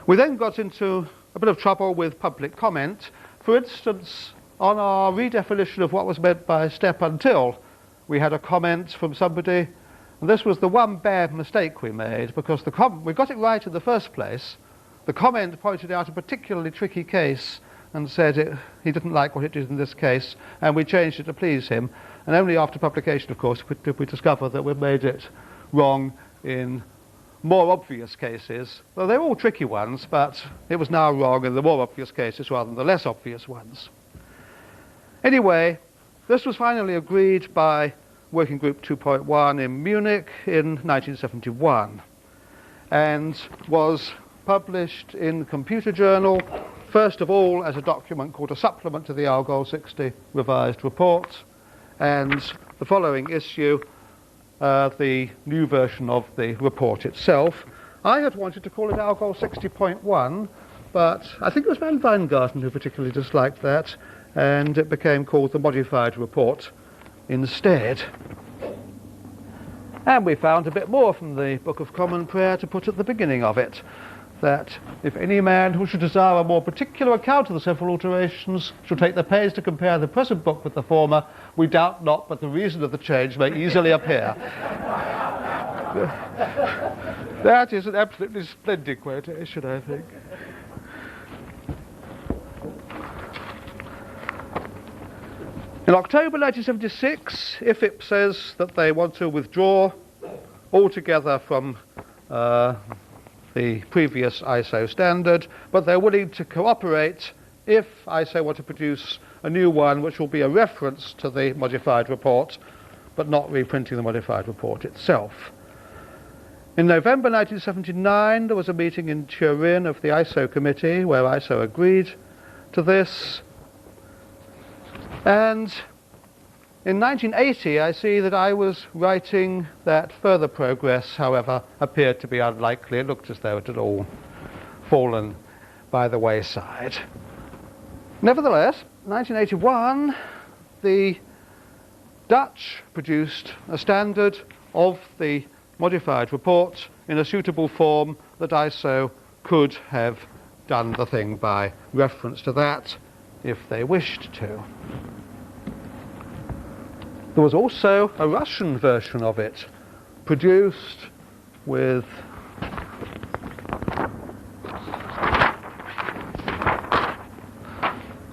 S6: We then got into a bit of trouble with public comment. For instance, on our redefinition of what was meant by step until, we had a comment from somebody, and this was the one bad mistake we made, because we got it right in the first place. The comment pointed out a particularly tricky case and said he didn't like what it did in this case, and we changed it to please him. And only after publication, of course, did we discover that we'd made it wrong in more obvious cases. Well, they're all tricky ones, but it was now wrong in the more obvious cases rather than the less obvious ones. Anyway, this was finally agreed by Working Group 2.1 in Munich in 1971 and was published in Computer Journal, first of all as a document called a supplement to the ALGOL 60 revised report, and the following issue, the new version of the report itself. I had wanted to call it ALGOL 60.1, but I think it was Van Weingarten who particularly disliked that, and it became called the modified report instead. And we found a bit more from the Book of Common Prayer to put at the beginning of it, that if any man who should desire a more particular account of the several alterations should take the pains to compare the present book with the former, we doubt not but the reason of the change may easily appear. That is an absolutely splendid quotation, I think. In October 1976, IFIP says that they want to withdraw altogether from the previous ISO standard, but they're willing to cooperate if ISO want to produce a new one which will be a reference to the modified report, but not reprinting the modified report itself. In November 1979, there was a meeting in Turin of the ISO committee where ISO agreed to this. And in 1980, I see that I was writing that further progress, however, appeared to be unlikely. It looked as though it had all fallen by the wayside. Nevertheless, 1981, the Dutch produced a standard of the modified report in a suitable form that ISO could have done the thing by reference to that if they wished to. There was also a Russian version of it produced with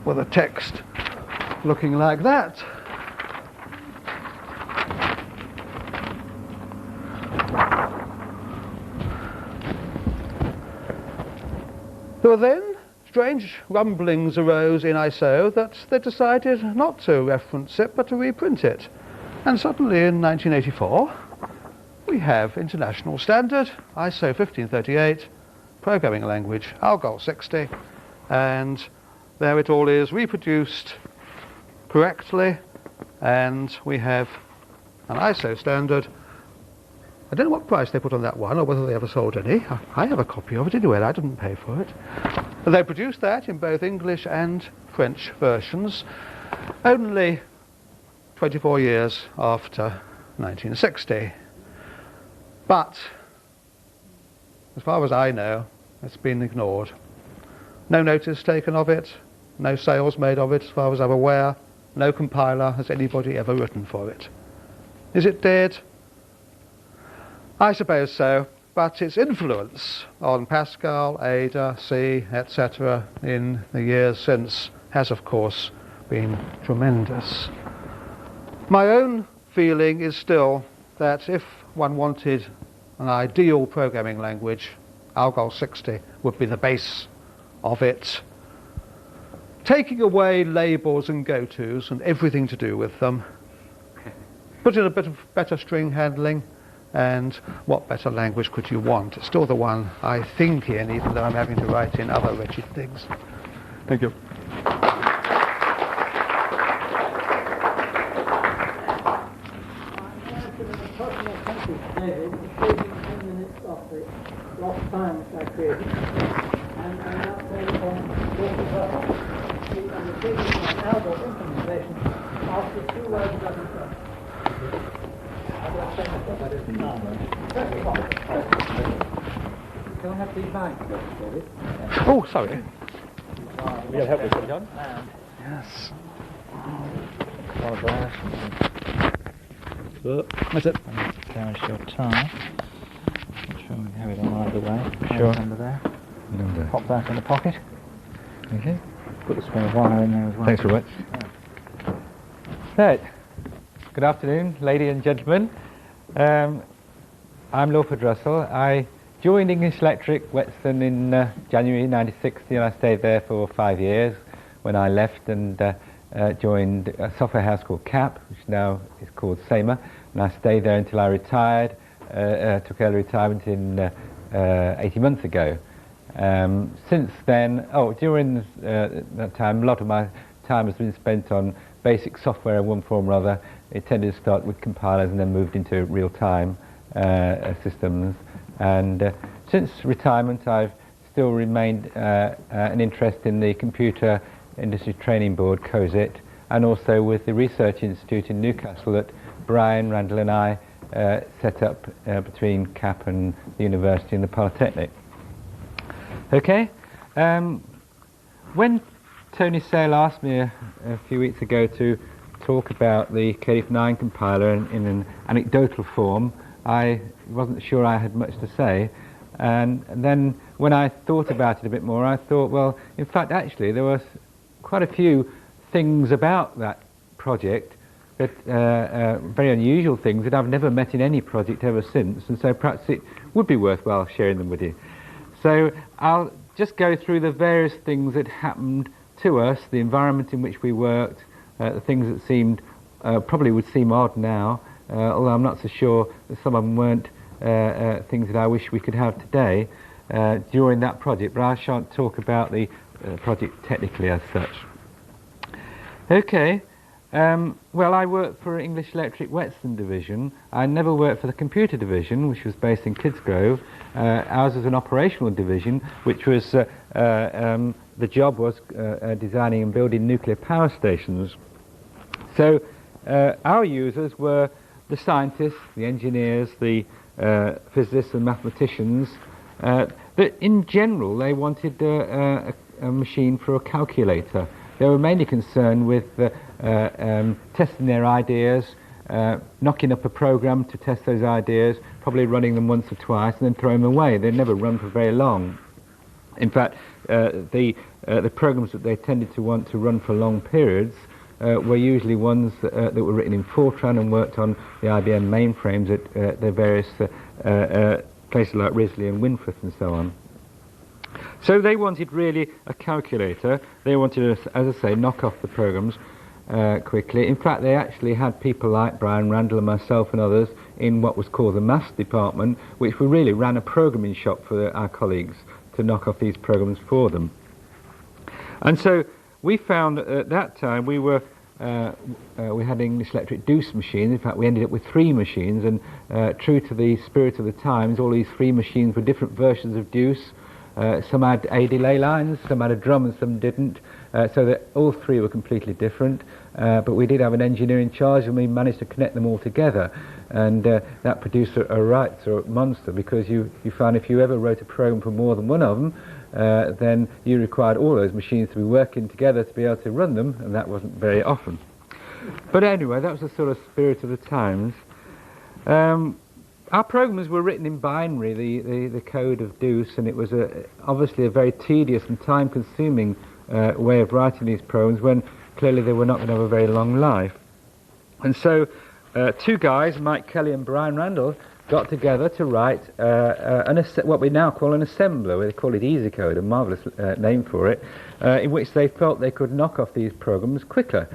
S6: a text looking like that. There were then strange rumblings arose in ISO that they decided not to reference it but to reprint it. And suddenly in 1984 we have international standard ISO 1538, programming language ALGOL 60, and there it all is reproduced correctly, and we have an ISO standard. I don't know what price they put on that one or whether they ever sold any. I have a copy of it anyway, I didn't pay for it. But they produced that in both English and French versions, only 24 years after 1960. But, as far as I know, it's been ignored. No notice taken of it, no sales made of it as far as I'm aware, no compiler has anybody ever written for it. Is it dead? I suppose so, but its influence on Pascal, Ada, C, etc. in the years since has of course been tremendous. My own feeling is still that if one wanted an ideal programming language, ALGOL 60 would be the base of it. Taking away labels and go-tos and everything to do with them, put in a bit of better string handling, and what better language could you want? It's still the one I think in, even though I'm having to write in other wretched things. Thank you.
S1: David, saving 10 minutes of the lost time which I created, and I'm now playing on the taking my ALGOL implementation after 2 words of instruction. Can I have the mic, David?
S6: Oh, sorry.
S5: We got help with it, John?
S6: Yes.
S5: One of those.
S6: That's it.
S5: There's your tie. Make sure we have it on either way. Sure. Under there. Pop that in the pocket. Okay. Put the spare wire in there as well.
S7: Thanks very much. Right. Good afternoon, ladies and gentlemen. I'm Lawford Russell. I joined English Electric Whetstone in January 1960, and I stayed there for 5 years when I left and joined a software house called CAP, which now is called SEMA, and I stayed there until I retired, took early retirement in 18 months ago. Since then, during that time, a lot of my time has been spent on basic software in one form or other. It tended to start with compilers and then moved into real-time systems. And since retirement, I've still remained an interest in the Computer Industry Training Board, COSIT, and also with the Research Institute in Newcastle that Brian, Randall and I set up between CAP and the University and the Polytechnic. Okay, when Tony Sale asked me a few weeks ago to talk about the KDIF9 compiler in an anecdotal form, I wasn't sure I had much to say, and then when I thought about it a bit more, I thought, well, in fact, actually, there were quite a few things about that project, that very unusual things that I've never met in any project ever since, and so perhaps it would be worthwhile sharing them with you. So I'll just go through the various things that happened to us, the environment in which we worked, the things that seemed probably would seem odd now, although I'm not so sure that some of them weren't things that I wish we could have today during that project, but I shan't talk about the project technically as such. Okay, well, I worked for English Electric Whetstone Division. I never worked for the Computer Division, which was based in Kidsgrove. Ours was an operational division, which was the job was designing and building nuclear power stations. So our users were the scientists, the engineers, the physicists and mathematicians. But in general, they wanted a machine for a calculator. They were mainly concerned with testing their ideas, knocking up a program to test those ideas, probably running them once or twice and then throwing them away. They'd never run for very long. In fact, the programs that they tended to want to run for long periods were usually ones that were written in Fortran and worked on the IBM mainframes at the various places like Risley and Winforth and so on. So they wanted really a calculator. They wanted to, as I say, knock off the programs quickly. In fact, they actually had people like Brian Randall and myself and others in what was called the maths department, which we really ran a programming shop for our colleagues to knock off these programs for them. And so we found that at that time we had English Electric Deuce machines. In fact, we ended up with 3 machines, and true to the spirit of the times, all these 3 machines were different versions of Deuce. Some had A delay lines, some had a drum and some didn't, so that all 3 were completely different. But we did have an engineer in charge, and we managed to connect them all together, and that produced a right sort of monster, because you found if you ever wrote a program for more than one of them, then you required all those machines to be working together to be able to run them, and that wasn't very often. But anyway, that was the sort of spirit of the times. Our programs were written in binary, the code of Deuce, and it was obviously a very tedious and time-consuming way of writing these programs, when clearly they were not going to have a very long life. And so 2 guys, Mike Kelly and Brian Randall, got together to write what we now call an assembler. They call it EasyCode, a marvellous name for it, in which they felt they could knock off these programs quicker.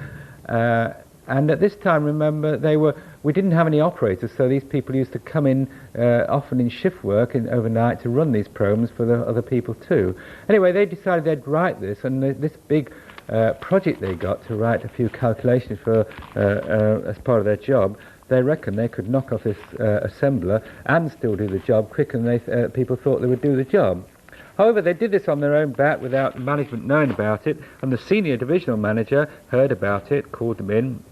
S7: And at this time, remember, we didn't have any operators, so these people used to come in often in shift work overnight to run these programs for the other people too. Anyway, they decided they'd write this, and this big project they got to write a few calculations for as part of their job, they reckoned they could knock off this assembler and still do the job quicker than people thought they would do the job. However, they did this on their own bat without management knowing about it, and the senior divisional manager heard about it, called them in,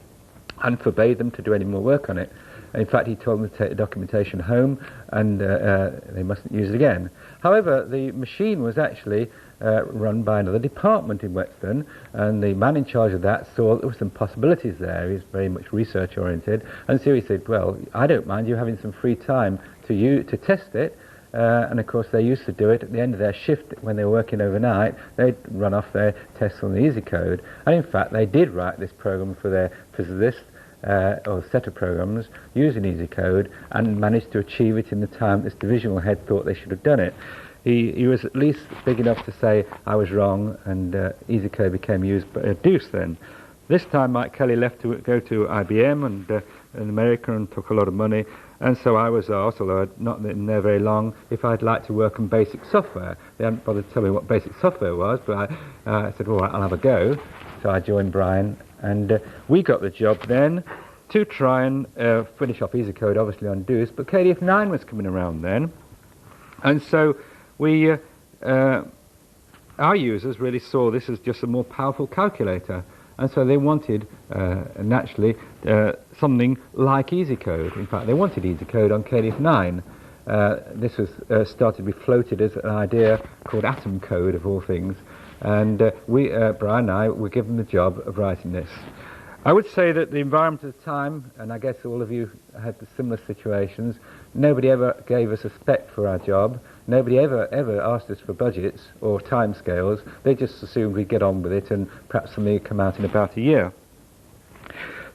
S7: and forbade them to do any more work on it. In fact, he told them to take the documentation home, and they mustn't use it again. However, the machine was actually run by another department in Whetstone, and the man in charge of that saw there were some possibilities there. He was very much research oriented, and so he said, well, I don't mind you having some free time to test it. And of course they used to do it at the end of their shift when they were working overnight. They'd run off their tests on the EasyCode, and in fact they did write this program for their physicists, or set of programs using EasyCode, and managed to achieve it in the time this divisional head thought they should have done it. He was at least big enough to say I was wrong, and EasyCode became used by Deuce then. This time Mike Kelly left to go to IBM and in America, and took a lot of money. And so I was asked, although I'd not been there very long, if I'd like to work on basic software. They hadn't bothered to tell me what basic software was, but I said, all right, I'll have a go. So I joined Brian, and we got the job then to try and finish off EasyCode, obviously on Deuce, but KDF9 was coming around then. And so we, our users really saw this as just a more powerful calculator. And so they wanted, naturally, something like EasyCode. In fact, they wanted EasyCode on KDF9. This was started to be floated as an idea called Atom Code, of all things. And Brian and I were given the job of writing this. I would say that the environment at the time, and I guess all of you had similar situations, nobody ever gave us a spec for our job. Nobody ever asked us for budgets or timescales. They just assumed we'd get on with it, and perhaps something would come out in about a year.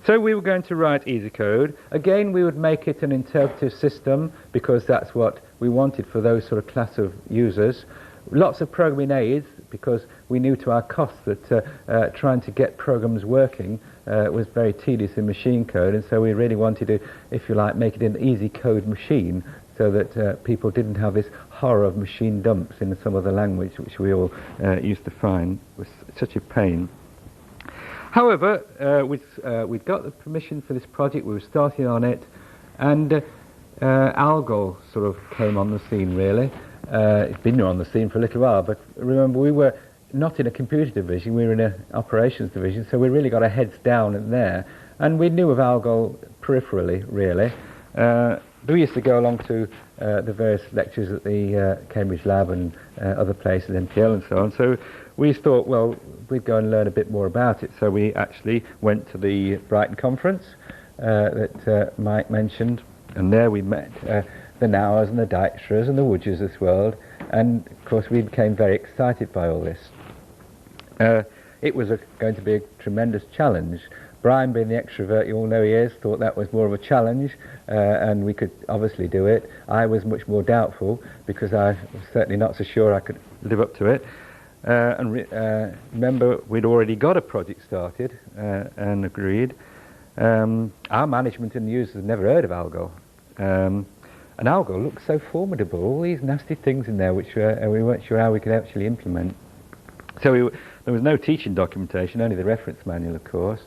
S7: So we were going to write easy code. Again, we would make it an interpretive system because that's what we wanted for those sort of class of users. Lots of programming aids because we knew to our cost that trying to get programs working was very tedious in machine code, and so we really wanted to, if you like, make it an easy code machine so that people didn't have this horror of machine dumps in some other language, which we all used to find was such a pain. However, we'd got the permission for this project, we were starting on it, and ALGOL sort of came on the scene, really. It's been on the scene for a little while, but remember, we were not in a computer division, we were in an operations division, so we really got our heads down in there, and we knew of ALGOL peripherally, really. We used to go along to the various lectures at the Cambridge Lab and other places, NPL and so on, so we thought, well, we'd go and learn a bit more about it, so we actually went to the Brighton conference that Mike mentioned, and there we met the Nowers and the Dijkstras and the Woodges of this world, and of course we became very excited by all this. It was going to be a tremendous challenge. Brian, being the extrovert you all know he is, thought that was more of a challenge, and we could obviously do it. I was much more doubtful because I was certainly not so sure I could live up to it. Remember, we'd already got a project started and agreed. Our management and users had never heard of ALGOL. And ALGOL looked so formidable, all these nasty things in there which we weren't sure how we could actually implement. So there was no teaching documentation, only the reference manual, of course.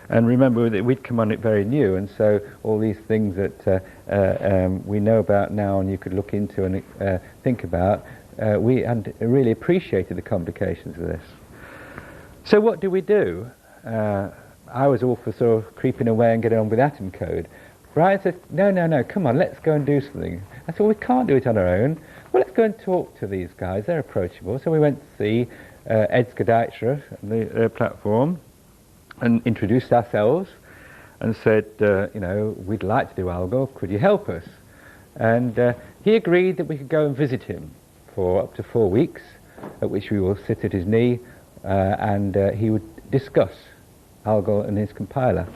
S7: And remember that we'd come on it very new, and so all these things that we know about now and you could look into and think about, we had really appreciated the complications of this. So what do we do? I was all for sort of creeping away and getting on with atom code. Brian said, no, come on, let's go and do something. I said, well, we can't do it on our own. Well, let's go and talk to these guys, they're approachable. So we went to see Edgar Dijkstra and the platform and introduced ourselves and said, you know, we'd like to do ALGOL, could you help us? And he agreed that we could go and visit him for up to 4 weeks, at which we will sit at his knee and he would discuss ALGOL and his compiler.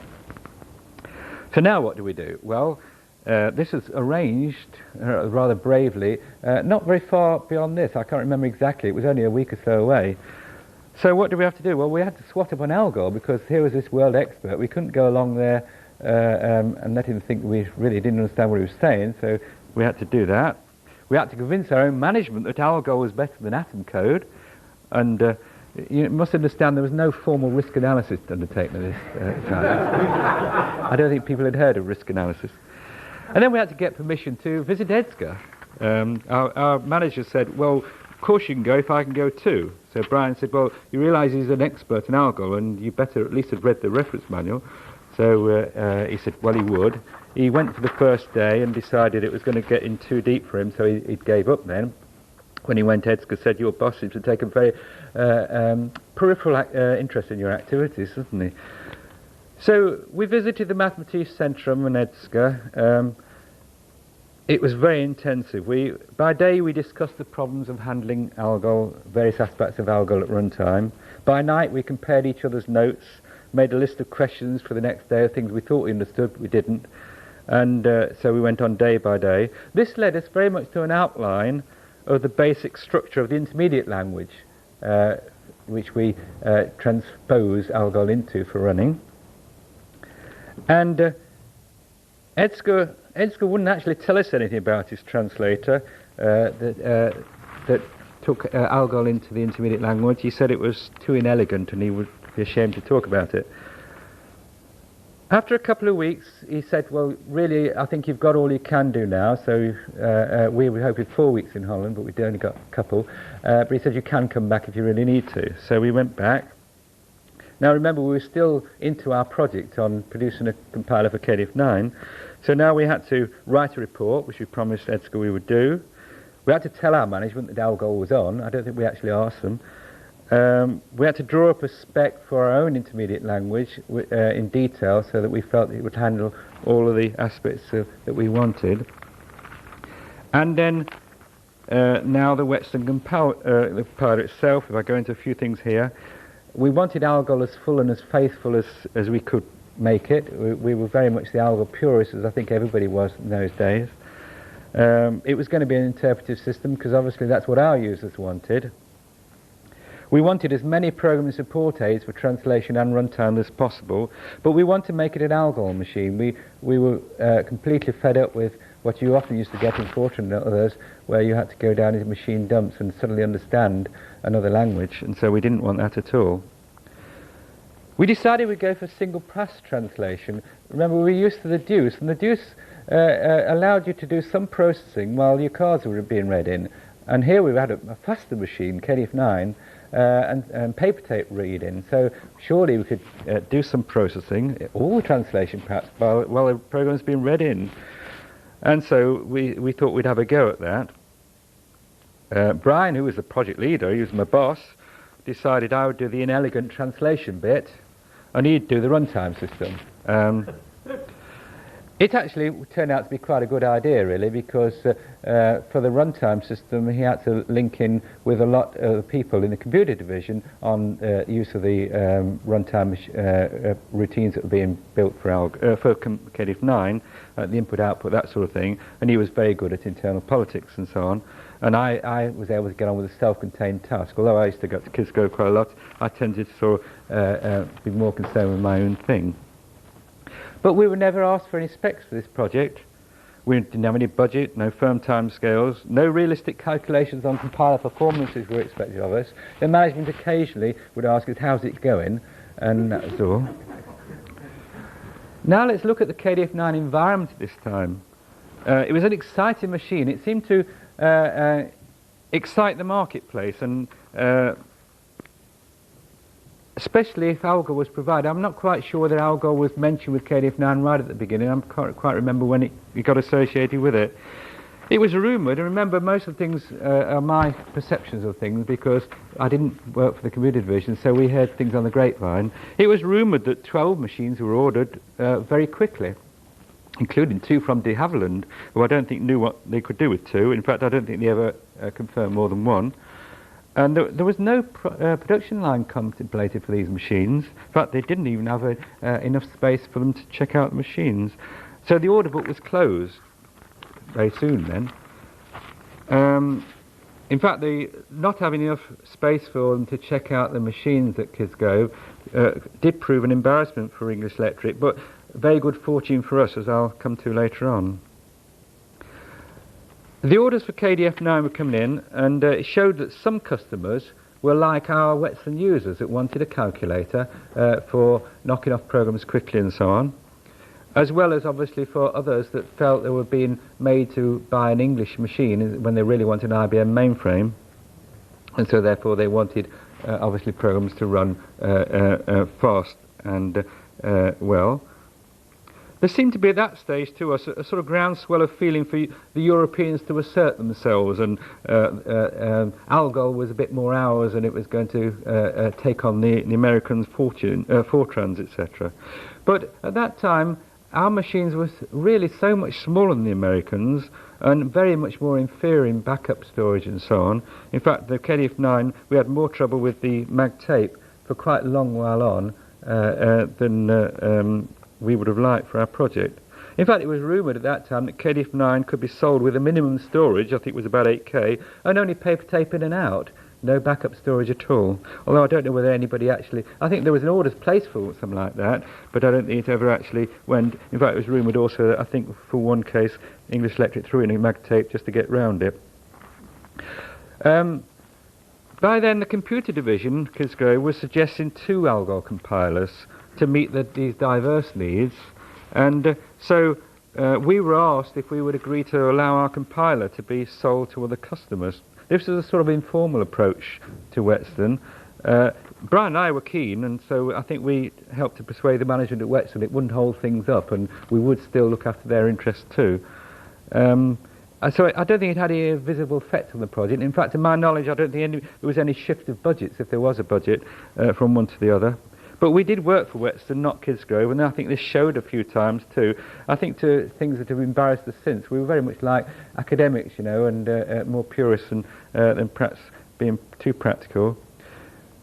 S7: So now what do we do? Well, this is arranged rather bravely, not very far beyond this. I can't remember exactly, it was only a week or so away. So what do we have to do? Well, we had to swat up on ALGOL because here was this world expert. We couldn't go along there and let him think we really didn't understand what he was saying, so we had to do that. We had to convince our own management that ALGOL was better than atom code, and you must understand there was no formal risk analysis undertaken at this time. I don't think people had heard of risk analysis. And then we had to get permission to visit Edgar. Our manager said, well, of course you can go if I can go too. So Brian said, well, you realise he's an expert in ALGOL and you better at least have read the reference manual. So he said, well, he would. He went for the first day and decided it was going to get in too deep for him, so he gave up then. When he went, Edgar said, your boss seems to take a very peripheral interest in your activities, doesn't he? So we visited the Mathematische Centrum and Edgar. It was very intensive. By day we discussed the problems of handling ALGOL, various aspects of ALGOL at runtime. By night we compared each other's notes, made a list of questions for the next day of things we thought we understood but we didn't. And so we went on day by day. This led us very much to an outline of the basic structure of the intermediate language, which we transpose ALGOL into for running. And Edgar wouldn't actually tell us anything about his translator that took ALGOL into the intermediate language. He said it was too inelegant and he would be ashamed to talk about it. After a couple of weeks, he said, well, really, I think you've got all you can do now. So we were hoping 4 weeks in Holland, but we'd only got a couple. But he said, you can come back if you really need to. So we went back. Now, remember, we were still into our project on producing a compiler for KDF9. So now we had to write a report, which we promised Edgar we would do. We had to tell our management that ALGOL was on. I don't think we actually asked them. We had to draw up a spec for our own intermediate language in detail so that we felt it would handle all of the aspects that we wanted. And then now the Whetstone compiler itself, if I go into a few things here, we wanted ALGOL as full and as faithful as we could make it. We were very much the ALGOL purists, as I think everybody was in those days. It was going to be an interpretive system because obviously that's what our users wanted. We wanted as many programming support aids for translation and runtime as possible, but we wanted to make it an ALGOL machine. We were completely fed up with what you often used to get in Fortran and others, where you had to go down into machine dumps and suddenly understand another language, and so we didn't want that at all. We decided we'd go for single pass translation. Remember, we were used to the deuce, and the deuce allowed you to do some processing while your cards were being read in. And here we had a faster machine, KDF9, and paper tape reading. So surely we could do some processing, all the translation perhaps, while the program's being read in. And so we thought we'd have a go at that. Brian, who was the project leader, he was my boss, decided I would do the inelegant translation bit, and he'd do the runtime system. It actually turned out to be quite a good idea, really, because for the runtime system, he had to link in with a lot of people in the computer division on use of the runtime routines that were being built for KDF9, the input-output, that sort of thing, and he was very good at internal politics and so on. And I was able to get on with a self-contained task. Although I used to go to KISGO quite a lot, I tended to sort of be more concerned with my own thing. But we were never asked for any specs for this project. We didn't have any budget, no firm timescales, no realistic calculations on compiler performances were expected of us. The management occasionally would ask us, how's it going? And that was all. Now let's look at the KDF9 environment at this time. It was an exciting machine. It seemed to excite the marketplace, and especially if ALGOL was provided. I'm not quite sure whether ALGOL was mentioned with KDF9 right at the beginning. I can't quite remember when it got associated with it. It was rumoured, and remember, most of the things are my perceptions of things because I didn't work for the computer division, so we heard things on the grapevine. It was rumoured that 12 machines were ordered very quickly, including 2 from de Havilland, who I don't think knew what they could do with 2. In fact, I don't think they ever confirmed more than 1. And there was no production line contemplated for these machines. In fact, they didn't even have enough space for them to check out the machines. So the order book was closed very soon then. In fact, not having enough space for them to check out the machines at KISGO did prove an embarrassment for English Electric, but very good fortune for us, as I'll come to later on. The orders for KDF9 were coming in, and it showed that some customers were like our Whetstone users that wanted a calculator for knocking off programs quickly and so on, as well as obviously for others that felt they were being made to buy an English machine when they really wanted an IBM mainframe, and so therefore they wanted obviously programs to run fast and well. There seemed to be at that stage to us a sort of groundswell of feeling for the Europeans to assert themselves, and ALGOL was a bit more ours, and it was going to take on the Americans' Fortrans, etc. But at that time, our machines were really so much smaller than the Americans and very much more inferior in backup storage and so on. In fact, the KDF9, we had more trouble with the mag tape for quite a long while on than we would have liked for our project. In fact, it was rumoured at that time that KDF9 could be sold with a minimum storage, I think it was about 8K, and only paper tape in and out, no backup storage at all. Although I don't know whether anybody actually, I think there was an orders placed for something like that, but I don't think it ever actually went. In fact, it was rumoured also that I think for one case English Electric threw in a mag tape just to get round it. By then the computer division, KISGO, was suggesting 2 ALGOL compilers to meet these diverse needs, and so we were asked if we would agree to allow our compiler to be sold to other customers. This was a sort of informal approach to Whetstone. Brian and I were keen, and so I think we helped to persuade the management at Whetstone it wouldn't hold things up and we would still look after their interests too. So I don't think it had any visible effect on the project. In fact, to my knowledge, I don't think there was any shift of budgets, if there was a budget, from one to the other. But we did work for Whetstone, not KISGO, and I think this showed a few times too. I think to things that have embarrassed us since, we were very much like academics, you know, and more purists than perhaps being too practical.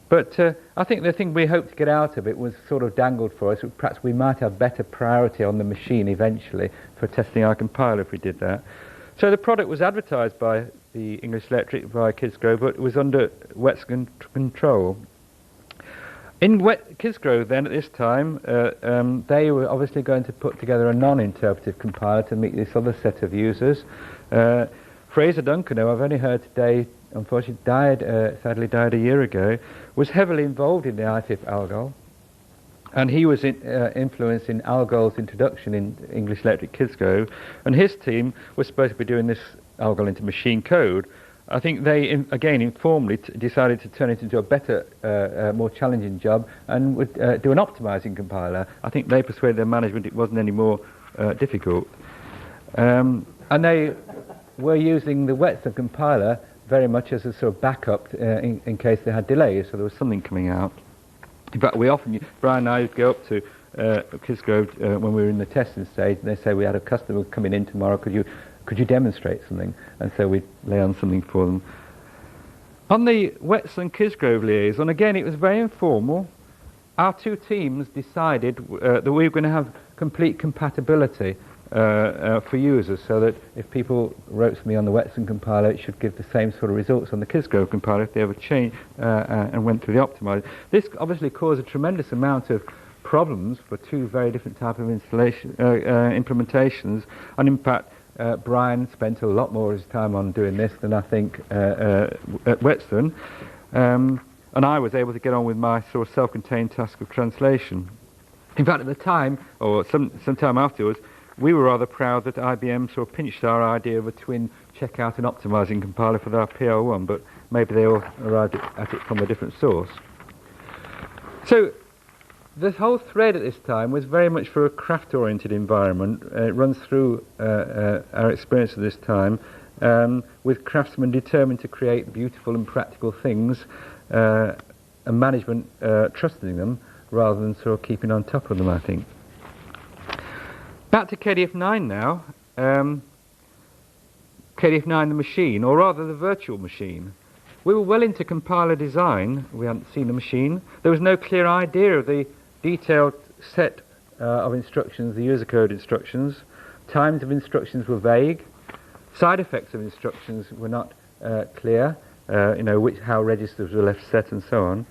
S7: But I think the thing we hoped to get out of it was sort of dangled for us. Perhaps we might have better priority on the machine eventually for testing our compiler if we did that. So the product was advertised by the English Electric via Kidsgrove, but it was under Western control. In Kidsgrove then at this time, they were obviously going to put together a non-interpretive compiler to meet this other set of users. Fraser Duncan, who I've only heard today, unfortunately sadly died a year ago, was heavily involved in the IFIP ALGOL, and he was influencing ALGOL's introduction in English Electric Kidsgrove, and his team was supposed to be doing this ALGOL into machine code. I think they, again, informally decided to turn it into a better, more challenging job and would do an optimizing compiler. I think they persuaded their management it wasn't any more difficult. And they were using the Whetstone compiler very much as a sort of backup in case they had delays, so there was something coming out. In fact, Brian and I would go up to Kidsgrove when we were in the testing stage, and they say, we had a customer coming in tomorrow, could you demonstrate something? And so we'd lay on something for them. On the Whetstone Kidsgrove liaison, again, it was very informal. Our two teams decided that we were going to have complete compatibility for users, so that if people wrote something on the Whetstone compiler, it should give the same sort of results on the Kidsgrove compiler if they ever changed and went through the optimizer. This obviously caused a tremendous amount of problems for two very different types of implementations, and in fact, Brian spent a lot more of his time on doing this than I think at Whetstone, and I was able to get on with my sort of self-contained task of translation. In fact, at the time, or some time afterwards, we were rather proud that IBM sort of pinched our idea of a twin checkout and optimizing compiler for their PL1, but maybe they all arrived at it from a different source. So the whole thread at this time was very much for a craft-oriented environment. It runs through our experience at this time, with craftsmen determined to create beautiful and practical things, and management trusting them rather than sort of keeping on top of them, I think. Back to KDF9 now. KDF9 the machine, or rather the virtual machine. We were well into compiler design. We hadn't seen the machine. There was no clear idea of the detailed set of instructions, the user code instructions. Times of instructions were vague. Side effects of instructions were not clear, how registers were left set and so on.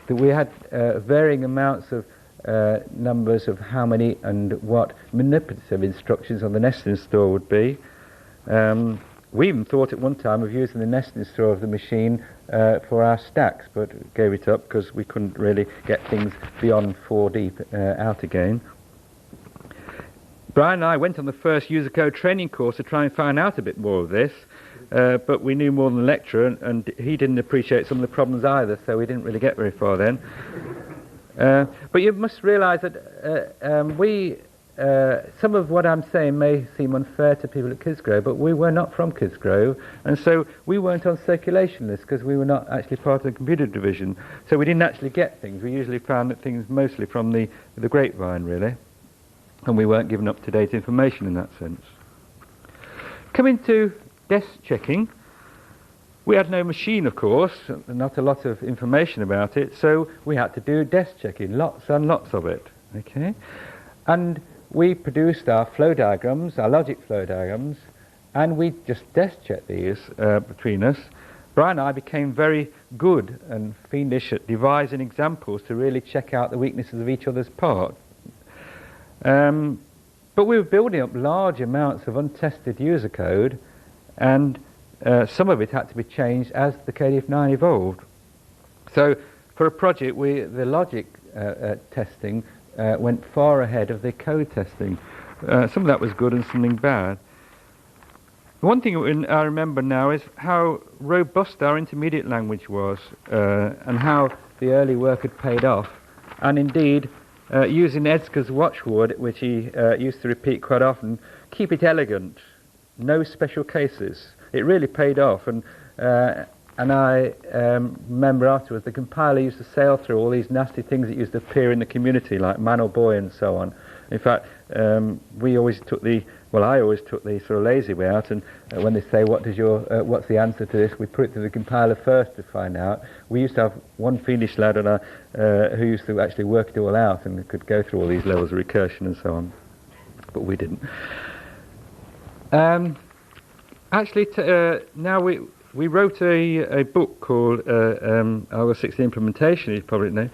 S7: We had varying amounts of numbers of how many and what manipulative instructions on the nesting store would be. We even thought at one time of using the nesting store of the machine for our stacks, but gave it up because we couldn't really get things beyond 4 deep out again. Brian and I went on the first user code training course to try and find out a bit more of this, but we knew more than the lecturer, and he didn't appreciate some of the problems either, so we didn't really get very far then. But you must realise that some of what I'm saying may seem unfair to people at Kidsgrove, but we were not from Kidsgrove, and so we weren't on circulation lists because we were not actually part of the computer division. So we didn't actually get things. We usually found things mostly from the grapevine, really, and we weren't given up-to-date information in that sense. Coming to desk checking, we had no machine, of course, not a lot of information about it, so we had to do desk checking, lots and lots of it, okay? And we produced our flow diagrams, our logic flow diagrams, and we just desk checked these between us. Brian and I became very good and fiendish at devising examples to really check out the weaknesses of each other's part. But we were building up large amounts of untested user code, and some of it had to be changed as the KDF9 evolved. So for a project, the logic testing went far ahead of the code testing. Some of that was good and something bad. One thing I remember now is how robust our intermediate language was, and how the early work had paid off. And indeed, using Edsker's watchword, which he used to repeat quite often, keep it elegant, no special cases. It really paid off, and I remember afterwards the compiler used to sail through all these nasty things that used to appear in the community, like man or boy and so on, In fact, I always took the sort of lazy way out, and when they say, what's the answer to this, we put it to the compiler first to find out. We used to have one Finnish lad who used to actually work it all out and could go through all these levels of recursion and so on, but we didn't. Actually, now we wrote a book called ALGOL 16 Implementation, you probably know.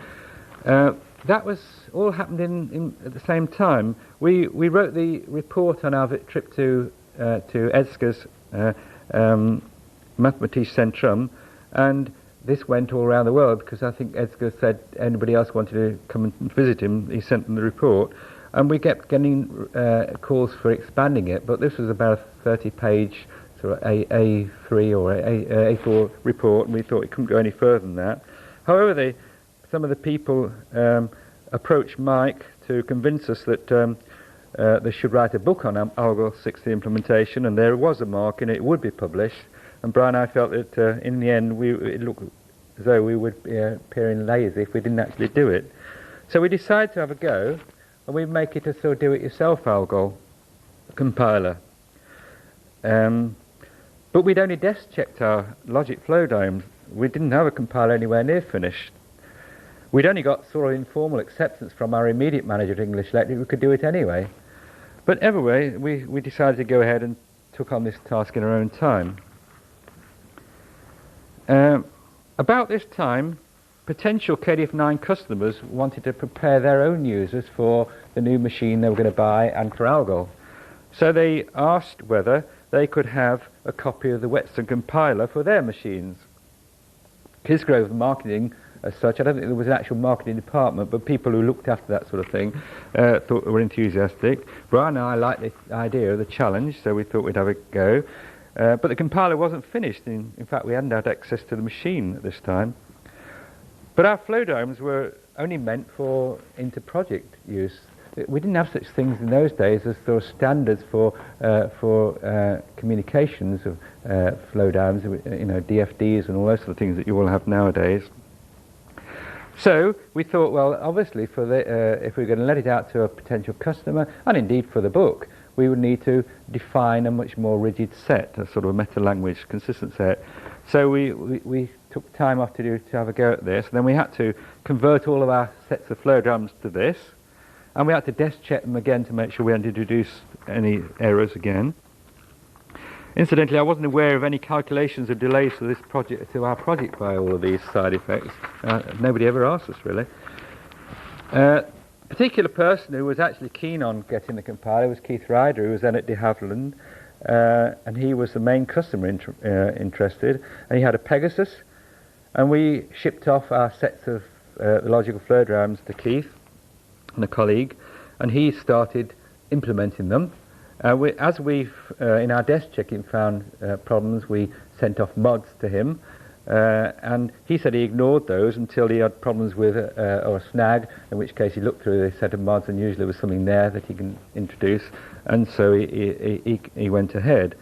S7: That was all happened at the same time. We wrote the report on our trip to Edska's Mathematische Centrum, and this went all around the world because I think Edska said anybody else wanted to come and visit him, he sent them the report. And we kept getting calls for expanding it, but this was about a 30-page sort of A3 or A4 report, and we thought it couldn't go any further than that. However, some of the people approached Mike to convince us that they should write a book on ALGOL 16 implementation, and there was a mark in it would be published. And Brian and I felt that in the end it looked as though we would be appearing lazy if we didn't actually do it. So we decided to have a go, and we'd make it a sort of do-it-yourself ALGOL compiler. But we'd only desk-checked our logic flow diagrams. We didn't have a compiler anywhere near finished. We'd only got sort of informal acceptance from our immediate manager at English Electric. We could do it anyway. But anyway, we decided to go ahead and took on this task in our own time. About this time, potential KDF9 customers wanted to prepare their own users for the new machine they were going to buy and for ALGOL. So they asked whether they could have a copy of the Whetstone compiler for their machines. Kisgrove Marketing, as such, I don't think there was an actual marketing department, but people who looked after that sort of thing thought they were enthusiastic. Brian and I liked the idea of the challenge, so we thought we'd have a go. But the compiler wasn't finished. In fact, we hadn't had access to the machine at this time. But our flow diagrams were only meant for inter-project use. We didn't have such things in those days as those standards for communications of flow diagrams, DFDs and all those sort of things that you all have nowadays. So we thought, well, obviously, if we're going to let it out to a potential customer, and indeed for the book, we would need to define a much more rigid set, a sort of a meta-language consistent set. So we took time off to have a go at this, and then we had to convert all of our sets of flow diagrams to this, and we had to desk check them again to make sure we hadn't introduced any errors again. Incidentally, I wasn't aware of any calculations of delays to our project by all of these side effects. Nobody ever asked us, really. A particular person who was actually keen on getting the compiler was Keith Ryder, who was then at de Havilland, and he was the main customer interested, and he had a Pegasus, and we shipped off our sets of the logical flow diagrams to Keith and a colleague, and he started implementing them. As we, in our desk checking, found problems, we sent off mods to him, and he said he ignored those until he had problems with or a snag, in which case he looked through the set of mods and usually there was something there that he can introduce, and so he went ahead.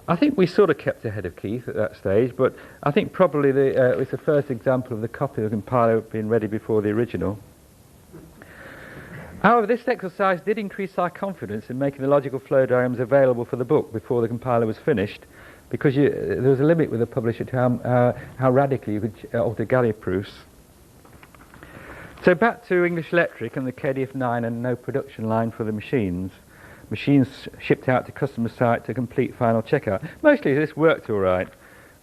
S7: I think we sort of kept ahead of Keith at that stage, but I think probably it's the first example of the copy of the compiler being ready before the original. However, this exercise did increase our confidence in making the logical flow diagrams available for the book before the compiler was finished, because there was a limit with the publisher to how radically you could alter Gallier proofs. So back to English Electric and the KDF9 and no production line for the machines. Machines shipped out to customer site to complete final checkout. Mostly this worked all right,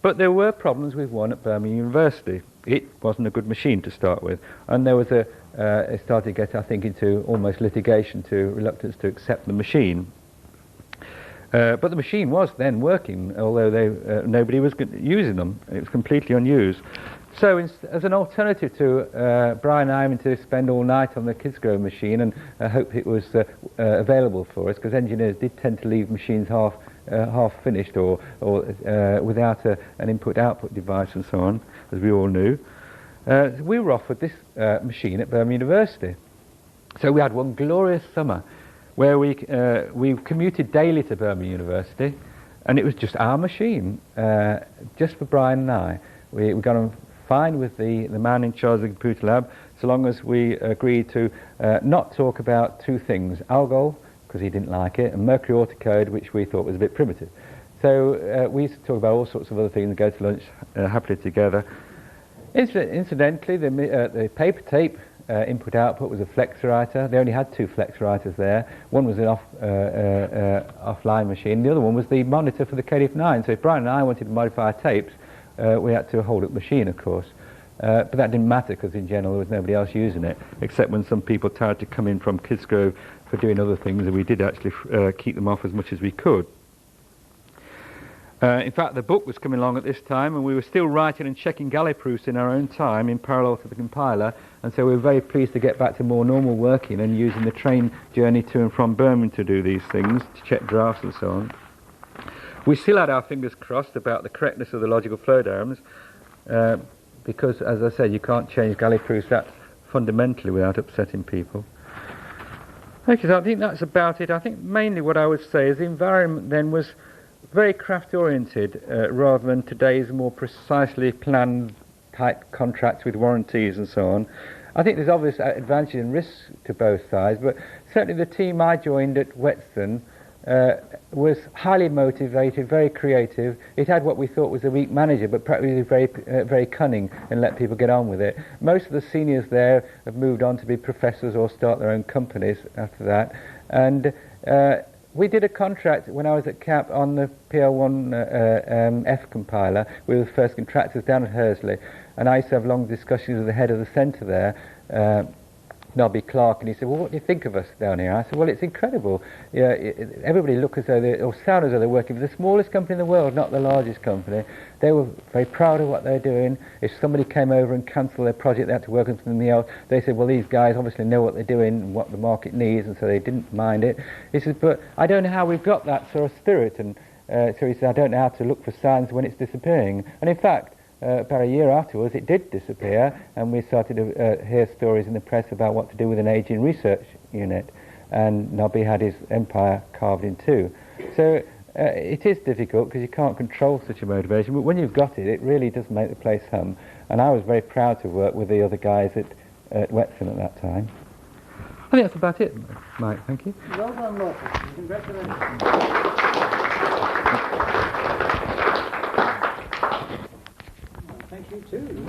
S7: but there were problems with one at Birmingham University. It wasn't a good machine to start with, and there was it started to get, I think, into almost litigation to reluctance to accept the machine. But the machine was then working, although nobody was using them. It was completely unused. So as an alternative to Brian and I having to spend all night on the Kisgrove machine and hope it was available for us, because engineers did tend to leave machines half finished or without an input-output device and so on, as we all knew. We were offered this machine at Birmingham University. So we had one glorious summer where we commuted daily to Birmingham University, and it was just our machine, just for Brian and I. We got on fine with the man in charge of the computer lab, so long as we agreed to not talk about two things: ALGOL, because he didn't like it, and Mercury Autocode, which we thought was a bit primitive. So we used to talk about all sorts of other things and go to lunch happily together. Incidentally, the paper tape input-output was a flex writer. They only had two flex writers there. One was an offline machine. The other one was the monitor for the KDF-9. So if Brian and I wanted to modify our tapes, we had to hold up the machine, of course. But that didn't matter because in general there was nobody else using it, except when some people tried to come in from Kidsgrove for doing other things, and we did actually keep them off as much as we could. In fact, the book was coming along at this time, and we were still writing and checking galley proofs in our own time in parallel to the compiler, and so we were very pleased to get back to more normal working and using the train journey to and from Birmingham to do these things, to check drafts and so on. We still had our fingers crossed about the correctness of the logical flow diagrams, because, as I said, you can't change galley proofs that fundamentally without upsetting people. Okay, so I think that's about it. I think mainly what I would say is the environment then was very craft-oriented rather than today's more precisely planned type contracts with warranties and so on. I think there's obvious advantages and risks to both sides, but certainly the team I joined at Whetstone was highly motivated, very creative. It had what we thought was a weak manager, but probably very cunning and let people get on with it. Most of the seniors there have moved on to be professors or start their own companies after that. And we did a contract when I was at CAP on the PL1F compiler with the first contractors down at Hursley, and I used to have long discussions with the head of the centre there, Nobby Clark, and he said, well, what do you think of us down here? I said, well, it's incredible. Yeah, everybody look as though or sound as though they're working for the smallest company in the world, not the largest company. They were very proud of what they're doing. If somebody came over and cancelled their project, they had to work on something else. They said, well, these guys obviously know what they're doing and what the market needs, and so they didn't mind it. He said, but I don't know how we've got that sort of spirit. And so he said, I don't know how to look for signs when it's disappearing. And in fact, about a year afterwards, it did disappear, and we started to hear stories in the press about what to do with an aging research unit, and Nobby had his empire carved in two. So it is difficult because you can't control such a motivation, but when you've got it, it really does make the place hum, and I was very proud to work with the other guys at Whetstone at that time. I think that's about it, Mike. Thank you.
S1: Well done, Marcus. Congratulations. Thank you too.